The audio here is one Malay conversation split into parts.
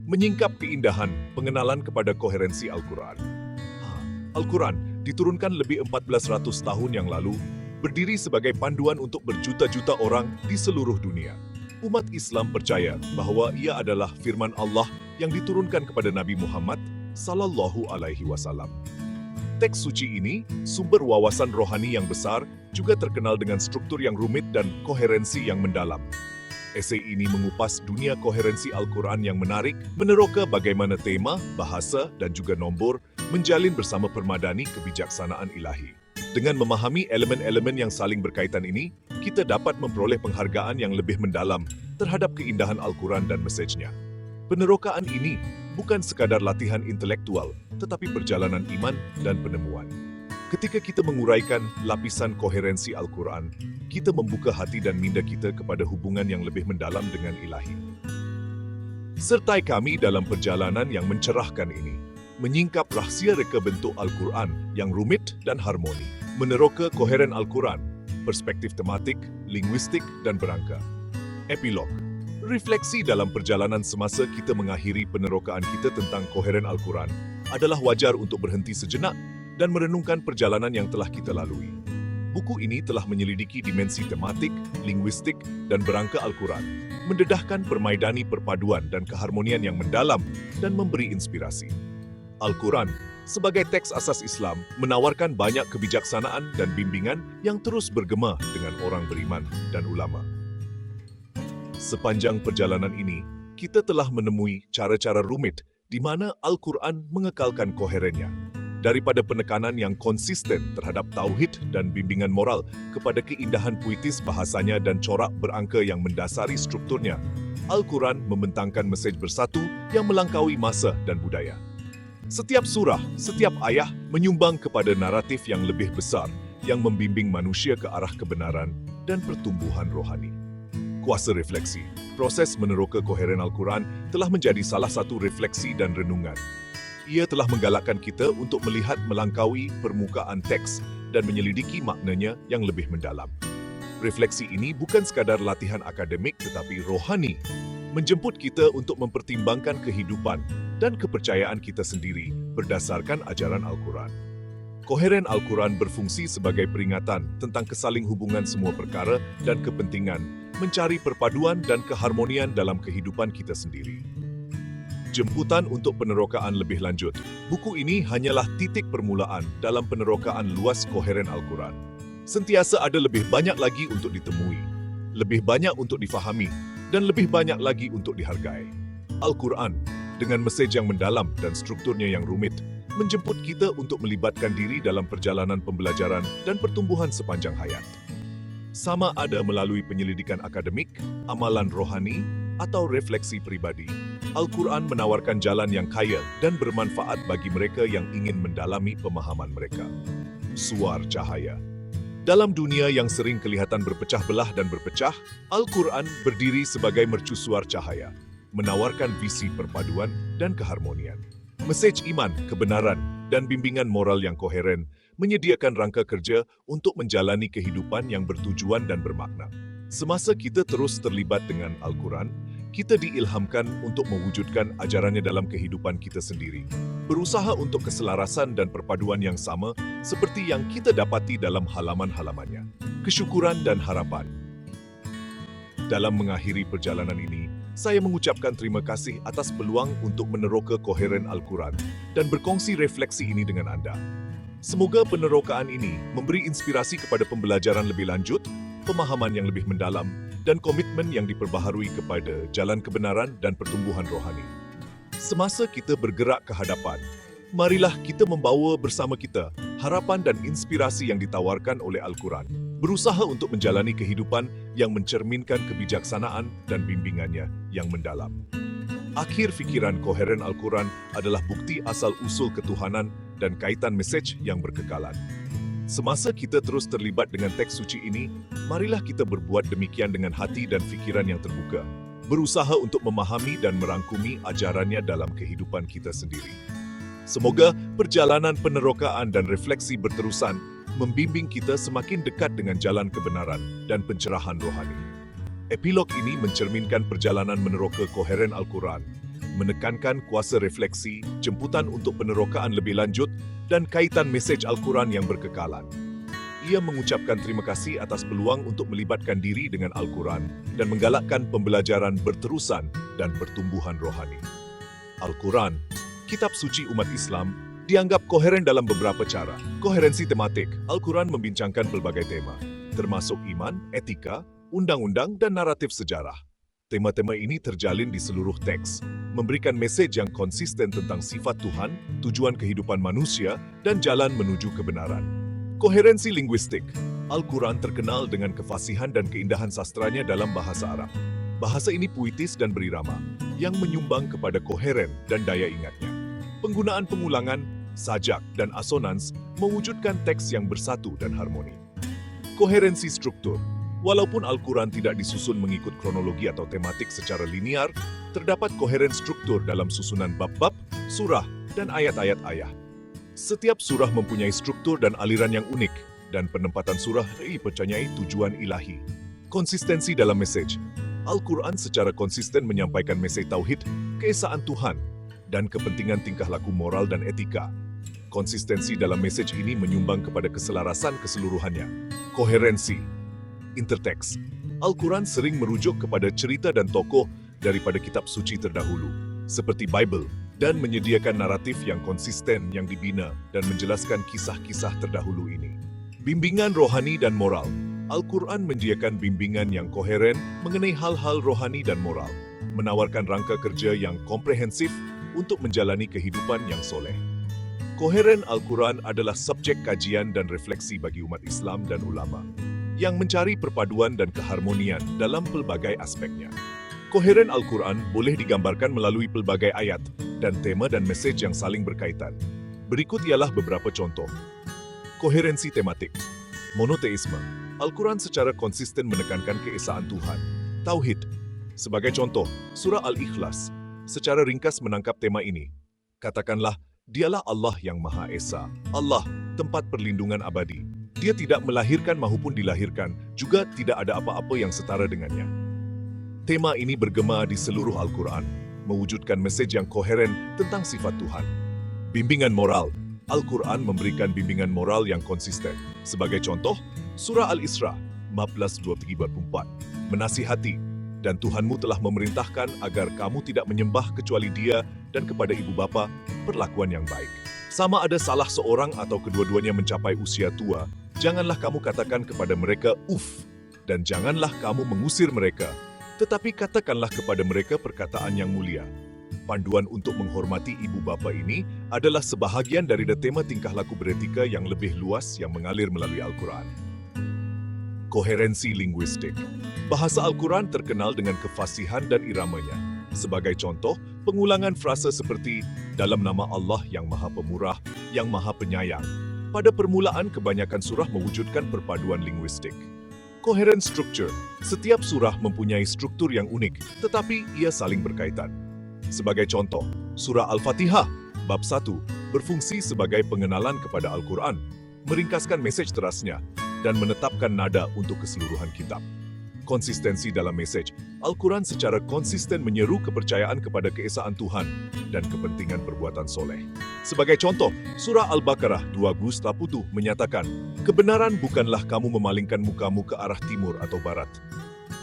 Menyingkap keindahan, pengenalan kepada koherensi Al-Quran. Al-Quran diturunkan lebih 1400 tahun yang lalu, berdiri sebagai panduan untuk berjuta-juta orang di seluruh dunia. Umat Islam percaya bahwa ia adalah firman Allah yang diturunkan kepada Nabi Muhammad sallallahu alaihi wasallam. Teks suci ini, sumber wawasan rohani yang besar, juga terkenal dengan struktur yang rumit dan koherensi yang mendalam. Esei ini mengupas dunia koherensi Al-Quran yang menarik, meneroka bagaimana tema, bahasa, dan juga nombor menjalin bersama permadani kebijaksanaan ilahi. Dengan memahami elemen-elemen yang saling berkaitan ini, kita dapat memperoleh penghargaan yang lebih mendalam terhadap keindahan Al-Quran dan mesejnya. Penerokaan ini bukan sekadar latihan intelektual, tetapi perjalanan iman dan penemuan. Ketika kita menguraikan lapisan koherensi Al-Quran, kita membuka hati dan minda kita kepada hubungan yang lebih mendalam dengan ilahi. Sertai kami dalam perjalanan yang mencerahkan ini, menyingkap rahsia reka bentuk Al-Quran yang rumit dan harmoni, meneroka koheren Al-Quran, perspektif tematik, linguistik, dan berangka. Epilog. Refleksi dalam perjalanan semasa kita mengakhiri penerokaan kita tentang koheren Al-Quran adalah wajar untuk berhenti sejenak dan merenungkan perjalanan yang telah kita lalui. Buku ini telah menyelidiki dimensi tematik, linguistik, dan berangka Al-Quran, mendedahkan permaidani perpaduan dan keharmonian yang mendalam dan memberi inspirasi. Al-Quran, sebagai teks asas Islam, menawarkan banyak kebijaksanaan dan bimbingan yang terus bergema dengan orang beriman dan ulama. Sepanjang perjalanan ini, kita telah menemui cara-cara rumit di mana Al-Quran mengekalkan koherennya. Daripada penekanan yang konsisten terhadap tauhid dan bimbingan moral kepada keindahan puitis bahasanya dan corak berangka yang mendasari strukturnya, Al-Quran membentangkan mesej bersatu yang melangkaui masa dan budaya. Setiap surah, setiap ayat menyumbang kepada naratif yang lebih besar yang membimbing manusia ke arah kebenaran dan pertumbuhan rohani. Kuasa refleksi, proses meneroka koheren Al-Quran telah menjadi salah satu refleksi dan renungan. Ia telah menggalakkan kita untuk melihat melampaui permukaan teks dan menyelidiki maknanya yang lebih mendalam. Refleksi ini bukan sekadar latihan akademik tetapi rohani, menjemput kita untuk mempertimbangkan kehidupan dan kepercayaan kita sendiri berdasarkan ajaran Al-Quran. Koheren Al-Quran berfungsi sebagai peringatan tentang kesaling hubungan semua perkara dan kepentingan, mencari perpaduan dan keharmonian dalam kehidupan kita sendiri. Jemputan untuk penerokaan lebih lanjut. Buku ini hanyalah titik permulaan dalam penerokaan luas koheren Al-Quran. Sentiasa ada lebih banyak lagi untuk ditemui, lebih banyak untuk difahami, dan lebih banyak lagi untuk dihargai. Al-Quran, dengan mesej yang mendalam dan strukturnya yang rumit, menjemput kita untuk melibatkan diri dalam perjalanan pembelajaran dan pertumbuhan sepanjang hayat. Sama ada melalui penyelidikan akademik, amalan rohani, atau refleksi pribadi, Al-Quran menawarkan jalan yang kaya dan bermanfaat bagi mereka yang ingin mendalami pemahaman mereka. Suar cahaya. Dalam dunia yang sering kelihatan berpecah belah dan berpecah, Al-Quran berdiri sebagai mercusuar cahaya, menawarkan visi perpaduan dan keharmonian. Mesej iman, kebenaran, dan bimbingan moral yang koheren menyediakan rangka kerja untuk menjalani kehidupan yang bertujuan dan bermakna. Semasa kita terus terlibat dengan Al-Quran, kita diilhamkan untuk mewujudkan ajarannya dalam kehidupan kita sendiri. Berusaha untuk keselarasan dan perpaduan yang sama seperti yang kita dapati dalam halaman-halamannya. Kesyukuran dan harapan. Dalam mengakhiri perjalanan ini, saya mengucapkan terima kasih atas peluang untuk meneroka koheren Al-Quran dan berkongsi refleksi ini dengan Anda. Semoga penerokaan ini memberi inspirasi kepada pembelajaran lebih lanjut, pemahaman yang lebih mendalam, dan komitmen yang diperbaharui kepada jalan kebenaran dan pertumbuhan rohani. Semasa kita bergerak ke hadapan, marilah kita membawa bersama kita harapan dan inspirasi yang ditawarkan oleh Al-Quran, berusaha untuk menjalani kehidupan yang mencerminkan kebijaksanaan dan bimbingannya yang mendalam. Akhir fikiran koheren Al-Quran adalah bukti asal-usul ketuhanan dan kaitan mesej yang berkekalan. Semasa kita terus terlibat dengan teks suci ini, marilah kita berbuat demikian dengan hati dan fikiran yang terbuka, berusaha untuk memahami dan merangkumi ajarannya dalam kehidupan kita sendiri. Semoga perjalanan penerokaan dan refleksi berterusan membimbing kita semakin dekat dengan jalan kebenaran dan pencerahan rohani. Epilog ini mencerminkan perjalanan meneroka koheren Al-Quran, menekankan kuasa refleksi, jemputan untuk penerokaan lebih lanjut, dan kaitan mesej Al-Quran yang berkekalan. Ia mengucapkan terima kasih atas peluang untuk melibatkan diri dengan Al-Quran dan menggalakkan pembelajaran berterusan dan pertumbuhan rohani. Al-Quran, kitab suci umat Islam, dianggap koheren dalam beberapa cara. Koherensi tematik, Al-Quran membincangkan pelbagai tema, termasuk iman, etika, undang-undang, dan naratif sejarah. Tema-tema ini terjalin di seluruh teks, memberikan mesej yang konsisten tentang sifat Tuhan, tujuan kehidupan manusia, dan jalan menuju kebenaran. Koherensi linguistik, Al-Quran terkenal dengan kefasihan dan keindahan sastranya dalam bahasa Arab. Bahasa ini puitis dan berirama, yang menyumbang kepada koheren dan daya ingatnya. Penggunaan pengulangan, sajak, dan asonans mewujudkan teks yang bersatu dan harmoni. Koherensi struktur, walaupun Al-Quran tidak disusun mengikut kronologi atau tematik secara linear, terdapat koheren struktur dalam susunan bab-bab, surah, dan ayat-ayat ayat. Setiap surah mempunyai struktur dan aliran yang unik, dan penempatan surah dipercayai tujuan ilahi. Konsistensi dalam mesej, Al-Quran secara konsisten menyampaikan mesej tauhid, keesaan Tuhan, dan kepentingan tingkah laku moral dan etika. Konsistensi dalam mesej ini menyumbang kepada keselarasan keseluruhannya. Koherensi, interteks, Al-Quran sering merujuk kepada cerita dan tokoh daripada kitab suci terdahulu, seperti Bible, dan menyediakan naratif yang konsisten yang dibina dan menjelaskan kisah-kisah terdahulu ini. Bimbingan rohani dan moral, Al-Quran menyediakan bimbingan yang koheren mengenai hal-hal rohani dan moral, menawarkan rangka kerja yang komprehensif untuk menjalani kehidupan yang soleh. Koheren Al-Quran adalah subjek kajian dan refleksi bagi umat Islam dan ulama, yang mencari perpaduan dan keharmonian dalam pelbagai aspeknya. Koheren Al-Quran boleh digambarkan melalui pelbagai ayat dan tema dan mesej yang saling berkaitan. Berikut ialah beberapa contoh. Koherensi tematik. Monoteisme. Al-Quran secara konsisten menekankan keesaan Tuhan. Tauhid. Sebagai contoh, surah Al-Ikhlas secara ringkas menangkap tema ini. Katakanlah, dialah Allah yang Maha Esa. Allah, tempat perlindungan abadi. Dia tidak melahirkan maupun dilahirkan, juga tidak ada apa-apa yang setara dengannya. Tema ini bergema di seluruh Al-Quran, mewujudkan mesej yang koheren tentang sifat Tuhan. Bimbingan moral. Al-Quran memberikan bimbingan moral yang konsisten. Sebagai contoh, surah Al-Isra 14:23-24, menasihati, dan Tuhanmu telah memerintahkan agar kamu tidak menyembah kecuali Dia dan kepada ibu bapa perlakuan yang baik. Sama ada salah seorang atau kedua-duanya mencapai usia tua, janganlah kamu katakan kepada mereka uf, dan janganlah kamu mengusir mereka, tetapi katakanlah kepada mereka perkataan yang mulia. Panduan untuk menghormati ibu bapa ini adalah sebahagian dari tema tingkah laku beretika yang lebih luas yang mengalir melalui Al-Quran. Koherensi linguistik. Bahasa Al-Quran terkenal dengan kefasihan dan iramanya. Sebagai contoh, pengulangan frase seperti dalam nama Allah yang Maha Pemurah, yang Maha Penyayang. Pada permulaan, kebanyakan surah mewujudkan perpaduan linguistik. Coherent structure. Setiap surah mempunyai struktur yang unik, tetapi ia saling berkaitan. Sebagai contoh, surah Al-Fatihah, bab 1, berfungsi sebagai pengenalan kepada Al-Quran, meringkaskan mesej terasnya, dan menetapkan nada untuk keseluruhan kitab. Konsistensi dalam mesej, Al-Quran secara konsisten menyeru kepercayaan kepada keesaan Tuhan dan kepentingan perbuatan soleh. Sebagai contoh, surah Al-Baqarah 2:10 menyatakan, kebenaran bukanlah kamu memalingkan mukamu ke arah timur atau barat,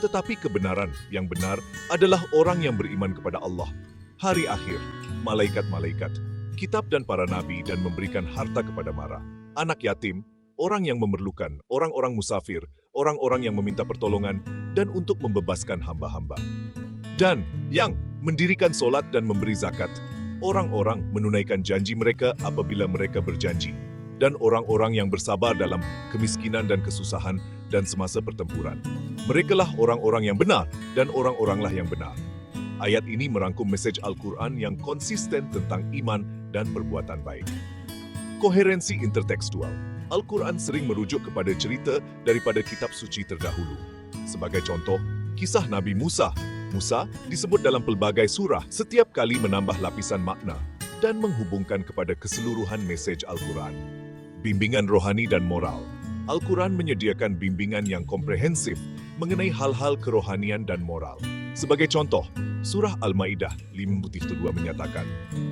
tetapi kebenaran yang benar adalah orang yang beriman kepada Allah, hari akhir, malaikat-malaikat, kitab dan para nabi, dan memberikan harta kepada mara, anak yatim, orang yang memerlukan, orang-orang musafir, orang-orang yang meminta pertolongan, dan untuk membebaskan hamba-hamba. Dan yang mendirikan solat dan memberi zakat, orang-orang menunaikan janji mereka apabila mereka berjanji, dan orang-orang yang bersabar dalam kemiskinan dan kesusahan dan semasa pertempuran. Merekalah orang-orang yang benar, dan orang-oranglah yang benar. Ayat ini merangkum mesej Al-Quran yang konsisten tentang iman dan perbuatan baik. Koherensi intertekstual. Al-Quran sering merujuk kepada cerita daripada kitab suci terdahulu. Sebagai contoh, kisah Nabi Musa. Musa disebut dalam pelbagai surah setiap kali menambah lapisan makna dan menghubungkan kepada keseluruhan mesej Al-Quran. Bimbingan rohani dan moral. Al-Quran menyediakan bimbingan yang komprehensif mengenai hal-hal kerohanian dan moral. Sebagai contoh, Surah Al-Maidah 52 menyatakan,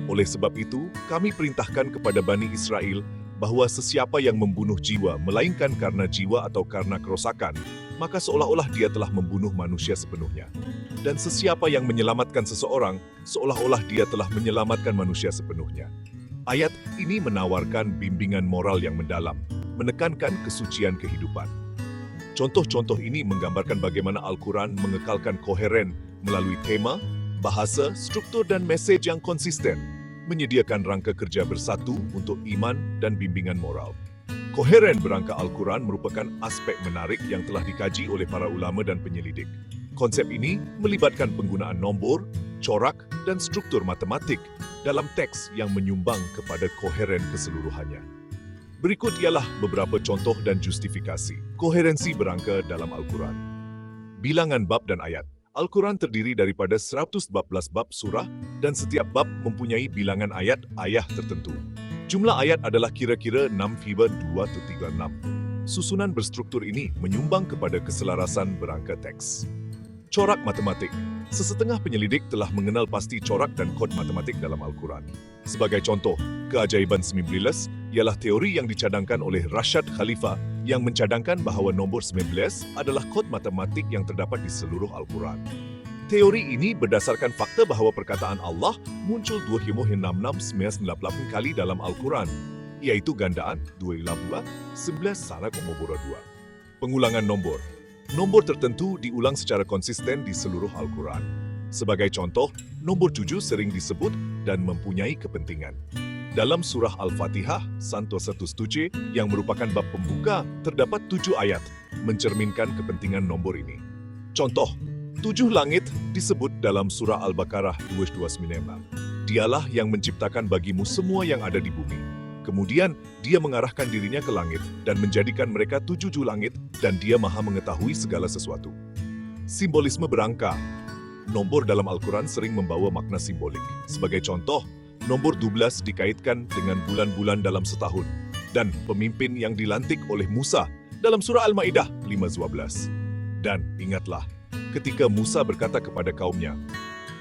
"Oleh sebab itu, kami perintahkan kepada Bani Israel bahwa sesiapa yang membunuh jiwa, melainkan karena jiwa atau karena kerosakan, maka seolah-olah dia telah membunuh manusia sepenuhnya. Dan sesiapa yang menyelamatkan seseorang, seolah-olah dia telah menyelamatkan manusia sepenuhnya." Ayat ini menawarkan bimbingan moral yang mendalam, menekankan kesucian kehidupan. Contoh-contoh ini menggambarkan bagaimana Al-Quran mengekalkan koheren melalui tema, bahasa, struktur dan mesej yang konsisten, menyediakan rangka kerja bersatu untuk iman dan bimbingan moral. Koheren berangka Al-Quran merupakan aspek menarik yang telah dikaji oleh para ulama dan penyelidik. Konsep ini melibatkan penggunaan nombor, corak, dan struktur matematik dalam teks yang menyumbang kepada koheren keseluruhannya. Berikut ialah beberapa contoh dan justifikasi koherensi berangka dalam Al-Quran. Bilangan bab dan ayat. Al-Quran terdiri daripada 114 bab surah dan setiap bab mempunyai bilangan ayat tertentu. Jumlah ayat adalah kira-kira 6/2-36. Susunan berstruktur ini menyumbang kepada keselarasan berangka teks. Corak matematik. Sesetengah penyelidik telah mengenal pasti corak dan kod matematik dalam Al-Quran. Sebagai contoh, keajaiban 19 ialah teori yang dicadangkan oleh Rashad Khalifa yang mencadangkan bahawa nombor 19 adalah kod matematik yang terdapat di seluruh Al-Quran. Teori ini berdasarkan fakta bahawa perkataan Allah muncul 2,6698 kali dalam Al-Quran, iaitu gandaan 2,2, 19,2. Pengulangan nombor. Nombor tertentu diulang secara konsisten di seluruh Al-Quran. Sebagai contoh, nombor 7 sering disebut dan mempunyai kepentingan. Dalam surah Al-Fatihah, Santo 107, yang merupakan bab pembuka, terdapat 7 ayat mencerminkan kepentingan nombor ini. Contoh, 7 langit disebut dalam surah Al-Baqarah 229. Dialah yang menciptakan bagimu semua yang ada di bumi. Kemudian, dia mengarahkan dirinya ke langit dan menjadikan mereka 7 langit dan dia maha mengetahui segala sesuatu. Simbolisme berangka. Nombor dalam Al-Quran sering membawa makna simbolik. Sebagai contoh, nombor 12 dikaitkan dengan bulan-bulan dalam setahun dan pemimpin yang dilantik oleh Musa dalam surah Al-Maidah 5:12. Dan ingatlah, ketika Musa berkata kepada kaumnya,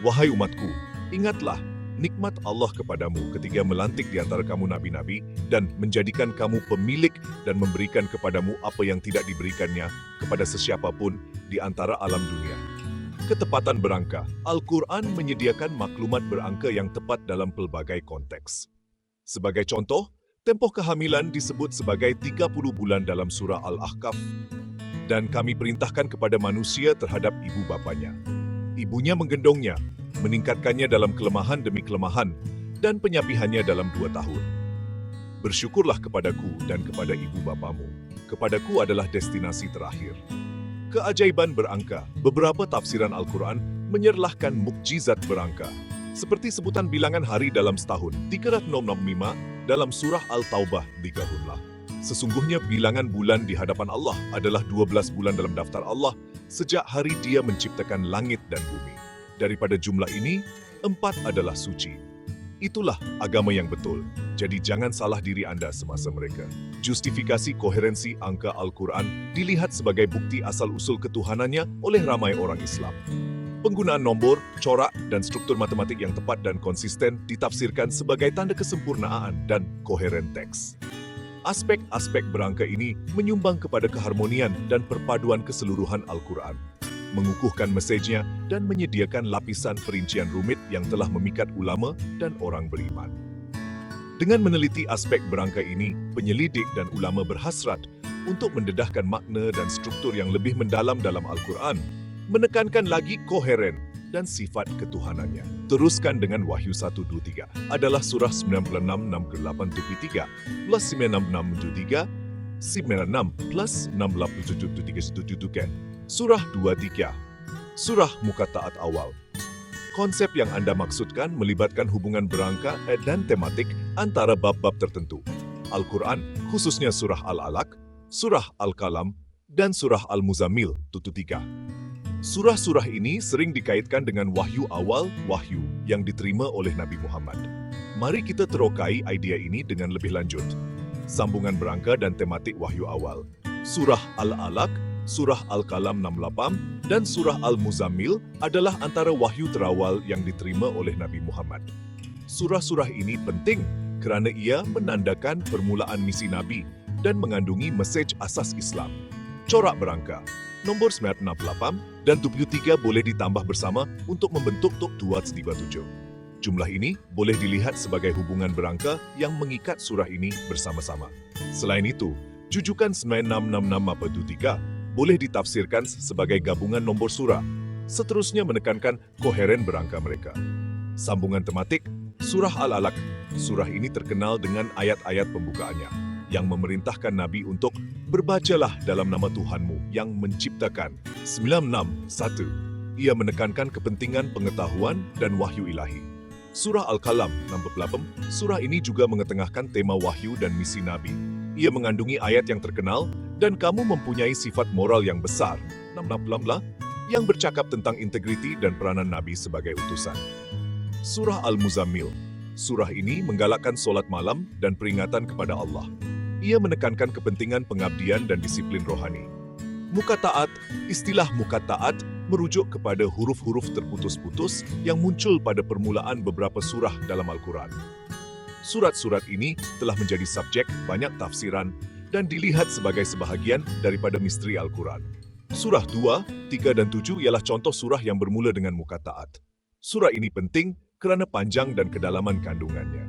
"Wahai umatku, ingatlah nikmat Allah kepadamu ketika melantik di antara kamu nabi-nabi dan menjadikan kamu pemilik dan memberikan kepadamu apa yang tidak diberikannya kepada sesiapapun di antara alam dunia." Ketepatan berangka. Al-Quran menyediakan maklumat berangka yang tepat dalam pelbagai konteks. Sebagai contoh, tempoh kehamilan disebut sebagai 30 bulan dalam surah Al-Ahqaf. Dan kami perintahkan kepada manusia terhadap ibu bapanya. Ibunya menggendongnya, meningkatkannya dalam kelemahan demi kelemahan, dan penyapihannya dalam 2 tahun. Bersyukurlah kepadaku dan kepada ibu bapamu. Kepadaku adalah destinasi terakhir. Keajaiban berangka. Beberapa tafsiran Al-Quran menyerlahkan mukjizat berangka. Seperti sebutan bilangan hari dalam setahun, 365 dalam surah Al-Taubah 30. Sesungguhnya bilangan bulan di hadapan Allah adalah 12 bulan dalam daftar Allah sejak hari Dia menciptakan langit dan bumi. Daripada jumlah ini, 4 adalah suci. Itulah agama yang betul. Jadi jangan salah diri Anda semasa mereka. Justifikasi koherensi angka Al-Quran dilihat sebagai bukti asal-usul ketuhanannya oleh ramai orang Islam. Penggunaan nombor, corak, dan struktur matematik yang tepat dan konsisten ditafsirkan sebagai tanda kesempurnaan dan koheren teks. Aspek-aspek berangka ini menyumbang kepada keharmonian dan perpaduan keseluruhan Al-Quran, mengukuhkan mesejnya dan menyediakan lapisan perincian rumit yang telah memikat ulama dan orang beriman. Dengan meneliti aspek berangka ini, penyelidik dan ulama berhasrat untuk mendedahkan makna dan struktur yang lebih mendalam dalam Al-Quran, menekankan lagi koheren dan sifat ketuhanannya. Teruskan dengan Wahyu 1-2-3 adalah surah 96-68-3 plus 96-63, 96 plus 68-73. Surah 2-3, surah muka taat awal. Konsep yang Anda maksudkan melibatkan hubungan berangka dan tematik antara bab-bab tertentu. Al-Quran, khususnya surah Al-Alaq, surah Al-Qalam, dan surah Al-Muzammil, 3. Surah-surah ini sering dikaitkan dengan wahyu awal, wahyu yang diterima oleh Nabi Muhammad. Mari kita terokai idea ini dengan lebih lanjut. Sambungan berangka dan tematik wahyu awal. Surah Al-Alaq Surah Al-Qalam 68, dan Surah Al-Muzammil adalah antara wahyu terawal yang diterima oleh Nabi Muhammad. Surah-surah ini penting kerana ia menandakan permulaan misi Nabi dan mengandungi mesej asas Islam. Corak berangka, nombor 968 dan 73 boleh ditambah bersama untuk membentuk Tok 237. Jumlah ini boleh dilihat sebagai hubungan berangka yang mengikat surah ini bersama-sama. Selain itu, jujukan 9666 boleh ditafsirkan sebagai gabungan nombor surah, seterusnya menekankan koheren berangka mereka. Sambungan tematik, Surah Al-Alaq. Surah ini terkenal dengan ayat-ayat pembukaannya, yang memerintahkan Nabi untuk berbacalah dalam nama Tuhanmu yang menciptakan. 961. Ia menekankan kepentingan pengetahuan dan wahyu ilahi. Surah Al-Qalam 68. Surah ini juga mengetengahkan tema wahyu dan misi Nabi. Ia mengandungi ayat yang terkenal, dan kamu mempunyai sifat moral yang besar, 666, yang bercakap tentang integriti dan peranan Nabi sebagai utusan. Surah Al-Muzammil. Surah ini menggalakkan solat malam dan peringatan kepada Allah. Ia menekankan kepentingan pengabdian dan disiplin rohani. Muqatta'at. Istilah muqatta'at merujuk kepada huruf-huruf terputus-putus yang muncul pada permulaan beberapa surah dalam Al-Quran. Surat-surat ini telah menjadi subjek banyak tafsiran dan dilihat sebagai sebahagian daripada misteri Al-Quran. Surah 2, 3 dan 7 ialah contoh surah yang bermula dengan muqatta'at. Surah ini penting kerana panjang dan kedalaman kandungannya.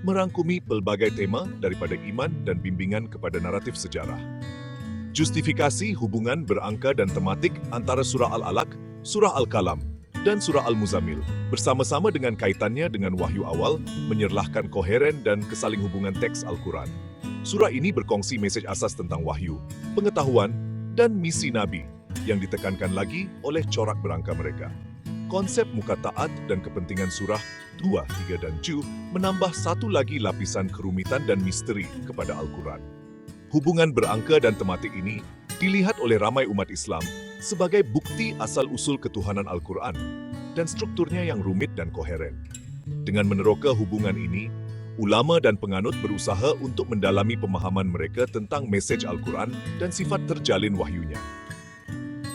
Merangkumi pelbagai tema daripada iman dan bimbingan kepada naratif sejarah. Justifikasi hubungan berangka dan tematik antara Surah Al-Alaq, Surah Al-Qalam, dan Surah Al-Muzammil bersama-sama dengan kaitannya dengan wahyu awal menyerlahkan koheren dan kesaling hubungan teks Al-Quran. Surah ini berkongsi mesej asas tentang wahyu, pengetahuan, dan misi Nabi yang ditekankan lagi oleh corak berangka mereka. Konsep muqatta'at dan kepentingan surah 2, 3, dan 7 menambah satu lagi lapisan kerumitan dan misteri kepada Al-Quran. Hubungan berangka dan tematik ini dilihat oleh ramai umat Islam sebagai bukti asal-usul ketuhanan Al-Quran dan strukturnya yang rumit dan koheren. Dengan meneroka hubungan ini, ulama dan penganut berusaha untuk mendalami pemahaman mereka tentang mesej Al-Quran dan sifat terjalin wahyunya.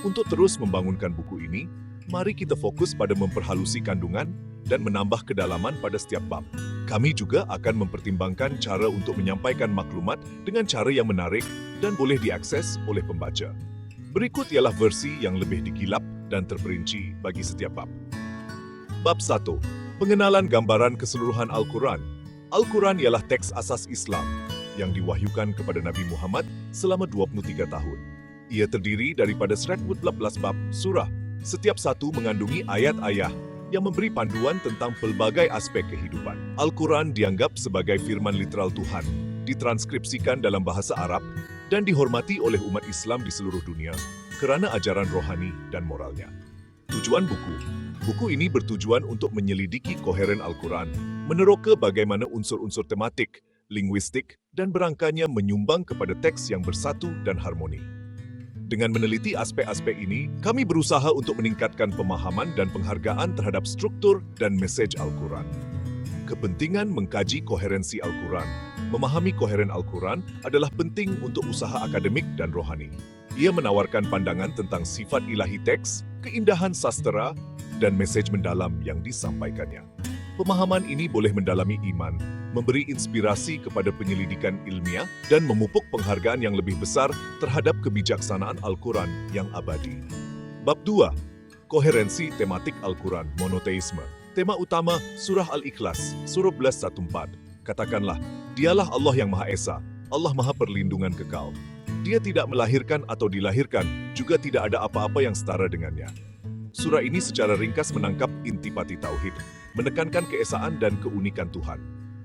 Untuk terus membangunkan buku ini, mari kita fokus pada memperhalusi kandungan dan menambah kedalaman pada setiap bab. Kami juga akan mempertimbangkan cara untuk menyampaikan maklumat dengan cara yang menarik dan boleh diakses oleh pembaca. Berikut ialah versi yang lebih digilap dan terperinci bagi setiap bab. Bab 1. Pengenalan gambaran keseluruhan Al-Quran. Al-Quran ialah teks asas Islam yang diwahyukan kepada Nabi Muhammad selama 23 tahun. Ia terdiri daripada 118 bab surah. Setiap satu mengandungi ayat-ayat yang memberi panduan tentang pelbagai aspek kehidupan. Al-Quran dianggap sebagai firman literal Tuhan, ditranskripsikan dalam bahasa Arab, dan dihormati oleh umat Islam di seluruh dunia kerana ajaran rohani dan moralnya. Tujuan buku. Buku ini bertujuan untuk menyelidiki koheren Al-Quran, meneroka bagaimana unsur-unsur tematik, linguistik, dan berangkanya menyumbang kepada teks yang bersatu dan harmoni. Dengan meneliti aspek-aspek ini, kami berusaha untuk meningkatkan pemahaman dan penghargaan terhadap struktur dan mesej Al-Quran. Kepentingan mengkaji koherensi Al-Quran. Memahami koheren Al-Quran adalah penting untuk usaha akademik dan rohani. Ia menawarkan pandangan tentang sifat ilahi teks, keindahan sastera, dan mesej mendalam yang disampaikannya. Pemahaman ini boleh mendalami iman, memberi inspirasi kepada penyelidikan ilmiah, dan memupuk penghargaan yang lebih besar terhadap kebijaksanaan Al-Quran yang abadi. Bab 2. Koherensi tematik Al-Quran, monoteisme. Tema utama Surah Al-Ikhlas, surah 11:14. Katakanlah, dialah Allah yang Maha Esa, Allah Maha Perlindungan Kekal. Dia tidak melahirkan atau dilahirkan, juga tidak ada apa-apa yang setara dengannya. Surah ini secara ringkas menangkap intipati tauhid, menekankan keesaan dan keunikan Tuhan.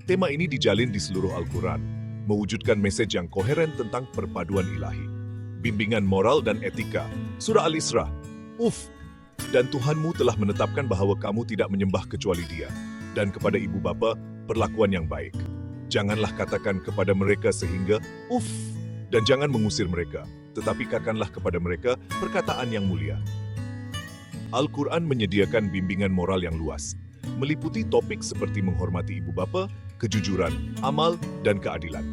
Tema ini dijalin di seluruh Al-Quran, mewujudkan mesej yang koheren tentang perpaduan ilahi. Bimbingan moral dan etika. Surah Al-Isra. Dan Tuhanmu telah menetapkan bahawa kamu tidak menyembah kecuali Dia, dan kepada ibu bapa perlakuan yang baik. Janganlah katakan kepada mereka sehingga dan jangan mengusir mereka, tetapi katakanlah kepada mereka perkataan yang mulia. Al-Quran menyediakan bimbingan moral yang luas, meliputi topik seperti menghormati ibu bapa, kejujuran, amal, dan keadilan.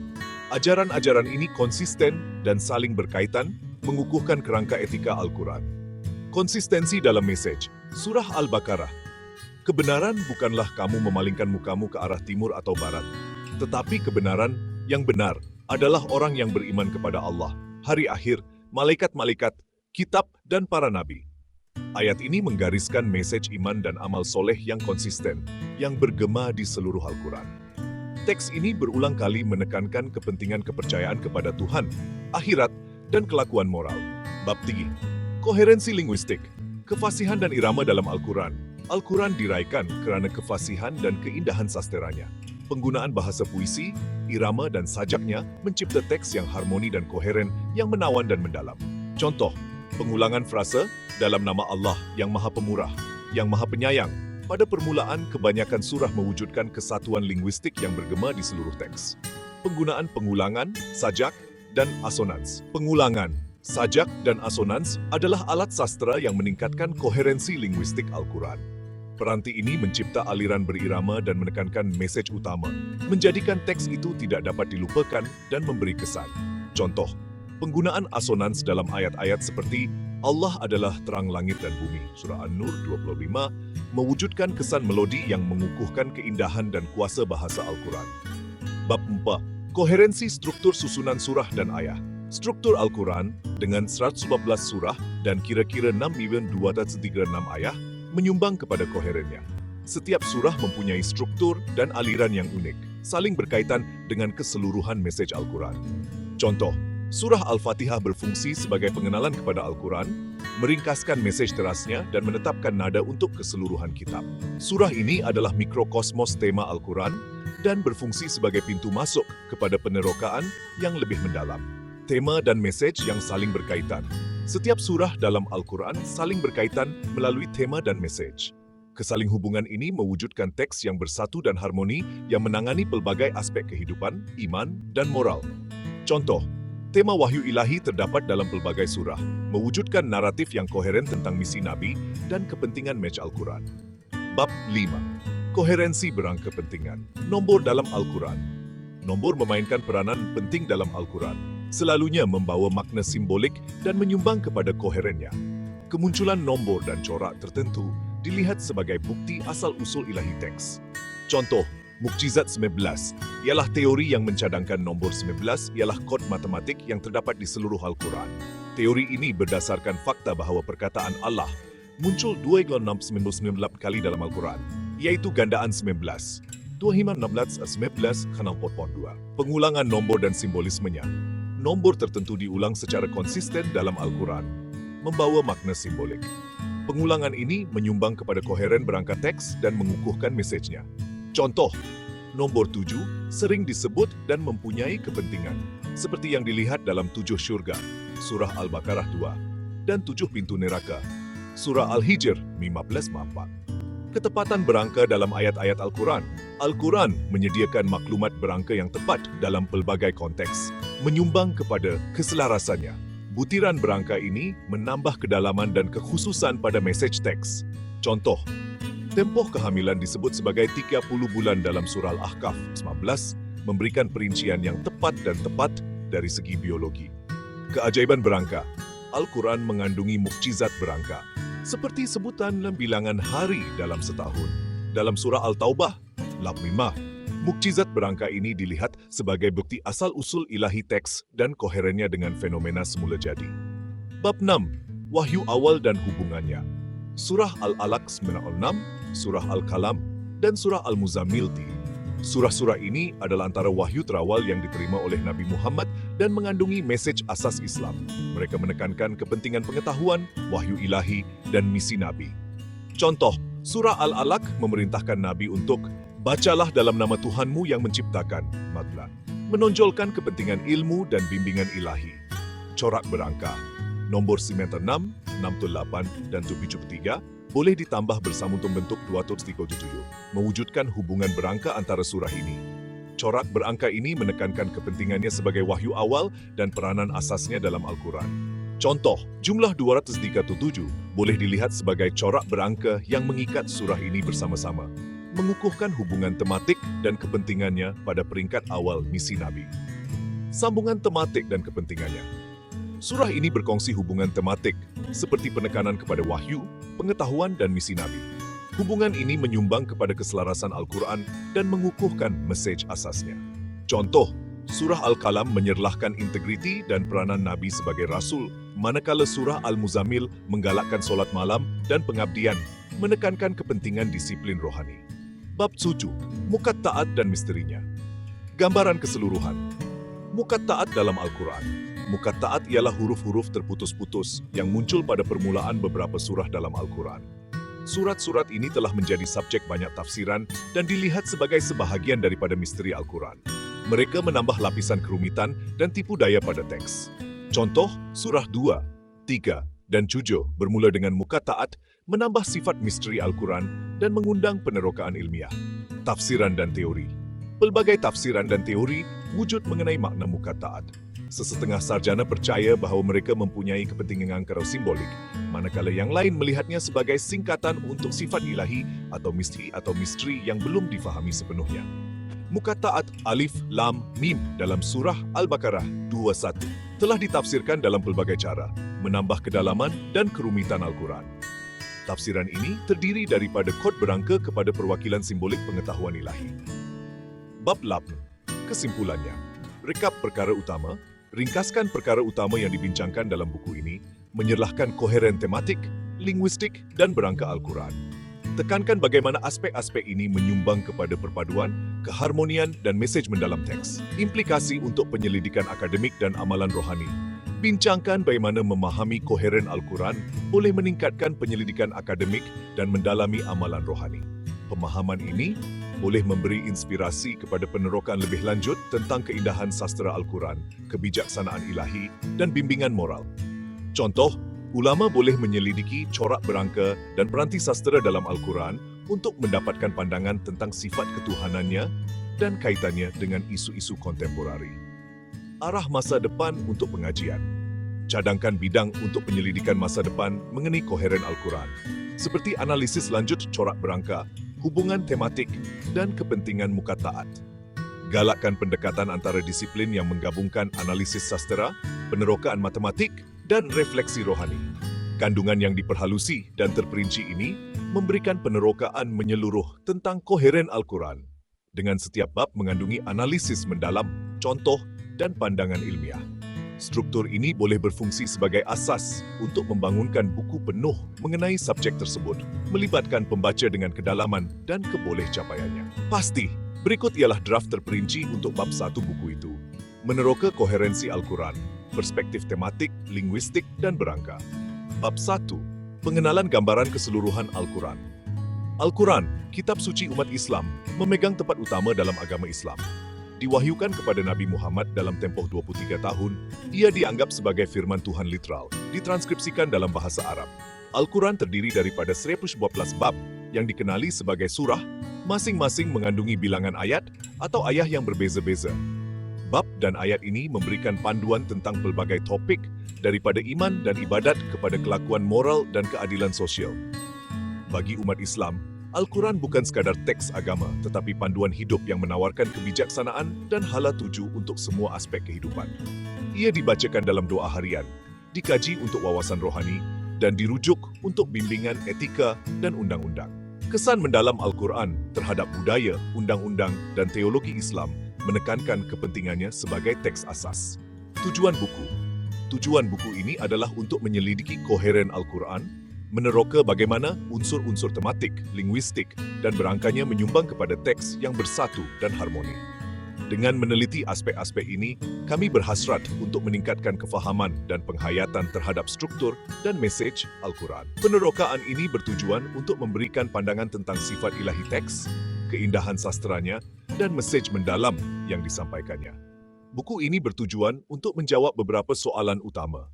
Ajaran-ajaran ini konsisten dan saling berkaitan, mengukuhkan kerangka etika Al-Quran. Konsistensi dalam mesej. Surah Al-Baqarah. Kebenaran bukanlah kamu memalingkan mukamu ke arah timur atau barat, tetapi kebenaran yang benar adalah orang yang beriman kepada Allah, hari akhir, malaikat-malaikat, kitab, dan para nabi. Ayat ini menggariskan mesej iman dan amal soleh yang konsisten, yang bergema di seluruh Al-Quran. Teks ini berulang kali menekankan kepentingan kepercayaan kepada Tuhan, akhirat, dan kelakuan moral. Bab 3. Koherensi linguistik. Kefasihan dan irama dalam Al-Quran. Al-Quran diraihkan kerana kefasihan dan keindahan sasteranya. Penggunaan bahasa puisi, irama dan sajaknya mencipta teks yang harmoni dan koheren, yang menawan dan mendalam. Contoh, pengulangan frase, dalam nama Allah yang Maha Pemurah, yang Maha Penyayang. Pada permulaan, kebanyakan surah mewujudkan kesatuan linguistik yang bergema di seluruh teks. Penggunaan pengulangan, sajak, dan asonans. Pengulangan, sajak, dan asonans adalah alat sastra yang meningkatkan koherensi linguistik Al-Quran. Peranti ini mencipta aliran berirama dan menekankan mesej utama, menjadikan teks itu tidak dapat dilupakan dan memberi kesan. Contoh, penggunaan asonans dalam ayat-ayat seperti Allah adalah terang langit dan bumi, Surah An-Nur 25, mewujudkan kesan melodi yang mengukuhkan keindahan dan kuasa bahasa Al-Quran. Bab 4. Koherensi struktur susunan surah dan ayat. Struktur Al-Quran dengan 114 surah dan kira-kira 6.236 ayat menyumbang kepada koherennya. Setiap surah mempunyai struktur dan aliran yang unik, saling berkaitan dengan keseluruhan mesej Al-Quran. Contoh, Surah Al-Fatihah berfungsi sebagai pengenalan kepada Al-Quran, meringkaskan mesej terasnya dan menetapkan nada untuk keseluruhan kitab. Surah ini adalah mikrokosmos tema Al-Quran dan berfungsi sebagai pintu masuk kepada penerokaan yang lebih mendalam. Tema dan mesej yang saling berkaitan. Setiap surah dalam Al-Quran saling berkaitan melalui tema dan mesej. Kesaling hubungan ini mewujudkan teks yang bersatu dan harmoni yang menangani pelbagai aspek kehidupan, iman, dan moral. Contoh, tema wahyu ilahi terdapat dalam pelbagai surah, mewujudkan naratif yang koheren tentang misi Nabi dan kepentingan match Al-Quran. Bab 5. Koherensi berang kepentingan. Nombor dalam Al-Quran. Nombor memainkan peranan penting dalam Al-Quran, selalunya membawa makna simbolik dan menyumbang kepada koherennya. Kemunculan nombor dan corak tertentu dilihat sebagai bukti asal-usul ilahi teks. Contoh, Mukjizat 19 ialah teori yang mencadangkan nombor 19 ialah kod matematik yang terdapat di seluruh Al-Quran. Teori ini berdasarkan fakta bahawa perkataan Allah muncul 2,698 kali dalam Al-Quran, iaitu gandaan 19. 2,16 kanal pot 2. Pengulangan nombor dan simbolismenya. Nombor tertentu diulang secara konsisten dalam Al-Quran, membawa makna simbolik. Pengulangan ini menyumbang kepada koheren berangkat teks dan mengukuhkan mesejnya. Contoh, nombor 7 sering disebut dan mempunyai kepentingan, seperti yang dilihat dalam 7 syurga, Surah Al-Baqarah 2, dan 7 pintu neraka, Surah Al-Hijr 15:4. Ketepatan berangka dalam ayat-ayat Al-Quran. Al-Quran menyediakan maklumat berangka yang tepat dalam pelbagai konteks, menyumbang kepada keselarasannya. Butiran berangka ini menambah kedalaman dan kekhususan pada mesej teks. Contoh, tempoh kehamilan disebut sebagai 30 bulan dalam surah Al-Ahqaf 19, memberikan perincian yang tepat dan tepat dari segi biologi. Keajaiban berangka. Al-Quran mengandungi mukjizat berangka, seperti sebutan dalam bilangan hari dalam setahun. Dalam surah Al-Taubah 5, mukjizat berangka ini dilihat sebagai bukti asal-usul ilahi teks dan koherennya dengan fenomena semula jadi. Bab 6. Wahyu awal dan hubungannya. Surah Al-Alaq 96, Surah Al-Kalam, dan Surah Al-Muzammil. Surah-surah ini adalah antara wahyu terawal yang diterima oleh Nabi Muhammad dan mengandungi mesej asas Islam. Mereka menekankan kepentingan pengetahuan, wahyu ilahi, dan misi Nabi. Contoh, Surah Al-Alaq memerintahkan Nabi untuk bacalah dalam nama Tuhanmu yang menciptakan, matlan, menonjolkan kepentingan ilmu dan bimbingan ilahi. Corak berangka. Nombor 96, 68, dan 73 boleh ditambah bersama untuk bentuk 237, mewujudkan hubungan berangka antara surah ini. Corak berangka ini menekankan kepentingannya sebagai wahyu awal dan peranan asasnya dalam Al-Quran. Contoh, jumlah 237 boleh dilihat sebagai corak berangka yang mengikat surah ini bersama-sama, mengukuhkan hubungan tematik dan kepentingannya pada peringkat awal misi Nabi. Sambungan tematik dan kepentingannya. Surah ini berkongsi hubungan tematik, seperti penekanan kepada wahyu, pengetahuan, dan misi Nabi. Hubungan ini menyumbang kepada keselarasan Al-Quran dan mengukuhkan mesej asasnya. Contoh, Surah Al-Qalam menyerlahkan integriti dan peranan Nabi sebagai Rasul, manakala Surah Al-Muzammil menggalakkan solat malam dan pengabdian, menekankan kepentingan disiplin rohani. Bab 7, Muqatta'at dan misterinya. Gambaran keseluruhan. Muqatta'at dalam Al-Quran. Muqatta'at ialah huruf-huruf terputus-putus yang muncul pada permulaan beberapa surah dalam Al-Quran. Surat-surat ini telah menjadi subjek banyak tafsiran dan dilihat sebagai sebahagian daripada misteri Al-Quran. Mereka menambah lapisan kerumitan dan tipu daya pada teks. Contoh, surah 2, 3, dan 7 bermula dengan muqatta'at, menambah sifat misteri Al-Quran dan mengundang penerokaan ilmiah. Tafsiran dan teori. Pelbagai tafsiran dan teori wujud mengenai makna muqatta'at. Sesetengah sarjana percaya bahawa mereka mempunyai kepentingan angkara simbolik, manakala yang lain melihatnya sebagai singkatan untuk sifat ilahi atau misteri yang belum difahami sepenuhnya. Muqatta'at alif, lam, mim dalam surah Al-Baqarah 21 telah ditafsirkan dalam pelbagai cara, menambah kedalaman dan kerumitan Al-Quran. Tafsiran ini terdiri daripada kod berangka kepada perwakilan simbolik pengetahuan ilahi. Bab 8. Kesimpulannya. Rekap perkara utama. Ringkaskan perkara utama yang dibincangkan dalam buku ini, menyerlahkan koheren tematik, linguistik, dan berangka Al-Quran. Tekankan bagaimana aspek-aspek ini menyumbang kepada perpaduan, keharmonian, dan mesej mendalam teks. Implikasi untuk penyelidikan akademik dan amalan rohani. Bincangkan bagaimana memahami koheren Al-Quran boleh meningkatkan penyelidikan akademik dan mendalami amalan rohani. Pemahaman ini boleh memberi inspirasi kepada penerokan lebih lanjut tentang keindahan sastra Al-Quran, kebijaksanaan ilahi, dan bimbingan moral. Contoh, ulama boleh menyelidiki corak berangka dan peranti sastra dalam Al-Quran untuk mendapatkan pandangan tentang sifat ketuhanannya dan kaitannya dengan isu-isu kontemporari. Arah masa depan untuk pengajian. Cadangkan bidang untuk penyelidikan masa depan mengenai koheren Al-Quran, seperti analisis lanjut corak berangka, hubungan tematik, dan kepentingan muqatta'at. Galakkan pendekatan antara disiplin yang menggabungkan analisis sastra, penerokaan matematik, dan refleksi rohani. Kandungan yang diperhalusi dan terperinci ini memberikan penerokaan menyeluruh tentang koheren Al-Quran, dengan setiap bab mengandungi analisis mendalam, contoh, dan pandangan ilmiah. Struktur ini boleh berfungsi sebagai asas untuk membangunkan buku penuh mengenai subjek tersebut, melibatkan pembaca dengan kedalaman dan keboleh capaiannya. Pasti, berikut ialah draft terperinci untuk bab 1 buku itu. Meneroka koherensi Al-Quran, perspektif tematik, linguistik, dan berangka. Bab 1. Pengenalan gambaran keseluruhan Al-Quran. Al-Quran, kitab suci umat Islam, memegang tempat utama dalam agama Islam. Diwahyukan kepada Nabi Muhammad dalam tempoh 23 tahun, ia dianggap sebagai firman Tuhan literal, ditranskripsikan dalam bahasa Arab. Al-Quran terdiri daripada 112 bab yang dikenali sebagai surah, masing-masing mengandungi bilangan ayat atau ayah yang berbeza-beza. Bab dan ayat ini memberikan panduan tentang pelbagai topik, daripada iman dan ibadat kepada kelakuan moral dan keadilan sosial. Bagi umat Islam, Al-Quran bukan sekadar teks agama, tetapi panduan hidup yang menawarkan kebijaksanaan dan hala tuju untuk semua aspek kehidupan. Ia dibacakan dalam doa harian, dikaji untuk wawasan rohani, dan dirujuk untuk bimbingan etika dan undang-undang. Kesan mendalam Al-Quran terhadap budaya, undang-undang, dan teologi Islam menekankan kepentingannya sebagai teks asas. Tujuan buku. Tujuan buku ini adalah untuk menyelidiki koheren Al-Quran, meneroka bagaimana unsur-unsur tematik, linguistik, dan berangkanya menyumbang kepada teks yang bersatu dan harmoni. Dengan meneliti aspek-aspek ini, kami berhasrat untuk meningkatkan kefahaman dan penghayatan terhadap struktur dan mesej Al-Quran. Penerokaan ini bertujuan untuk memberikan pandangan tentang sifat ilahi teks, keindahan sastranya, dan mesej mendalam yang disampaikannya. Buku ini bertujuan untuk menjawab beberapa soalan utama.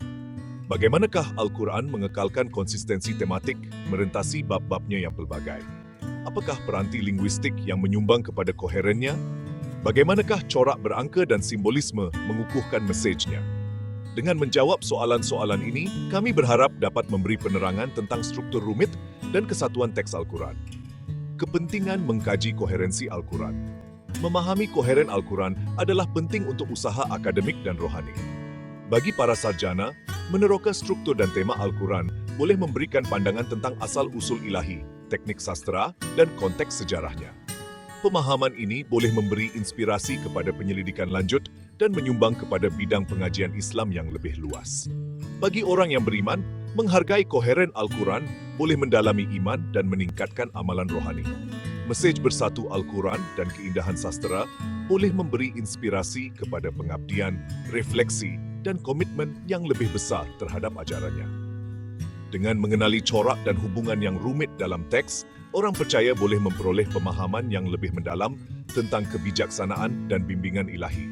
Bagaimanakah Al-Quran mengekalkan konsistensi tematik merentasi bab-babnya yang pelbagai? Apakah peranti linguistik yang menyumbang kepada koherennya? Bagaimanakah corak berangka dan simbolisme mengukuhkan mesejnya? Dengan menjawab soalan-soalan ini, kami berharap dapat memberi penerangan tentang struktur rumit dan kesatuan teks Al-Quran. Kepentingan mengkaji koherensi Al-Quran. Memahami koheren Al-Quran adalah penting untuk usaha akademik dan rohani. Bagi para sarjana, meneroka struktur dan tema Al-Quran boleh memberikan pandangan tentang asal-usul ilahi, teknik sastra, dan konteks sejarahnya. Pemahaman ini boleh memberi inspirasi kepada penyelidikan lanjut dan menyumbang kepada bidang pengajian Islam yang lebih luas. Bagi orang yang beriman, menghargai koheren Al-Quran boleh mendalami iman dan meningkatkan amalan rohani. Mesej bersatu Al-Quran dan keindahan sastra boleh memberi inspirasi kepada pengabdian, refleksi, dan komitmen yang lebih besar terhadap ajarannya. Dengan mengenali corak dan hubungan yang rumit dalam teks, orang percaya boleh memperoleh pemahaman yang lebih mendalam tentang kebijaksanaan dan bimbingan ilahi.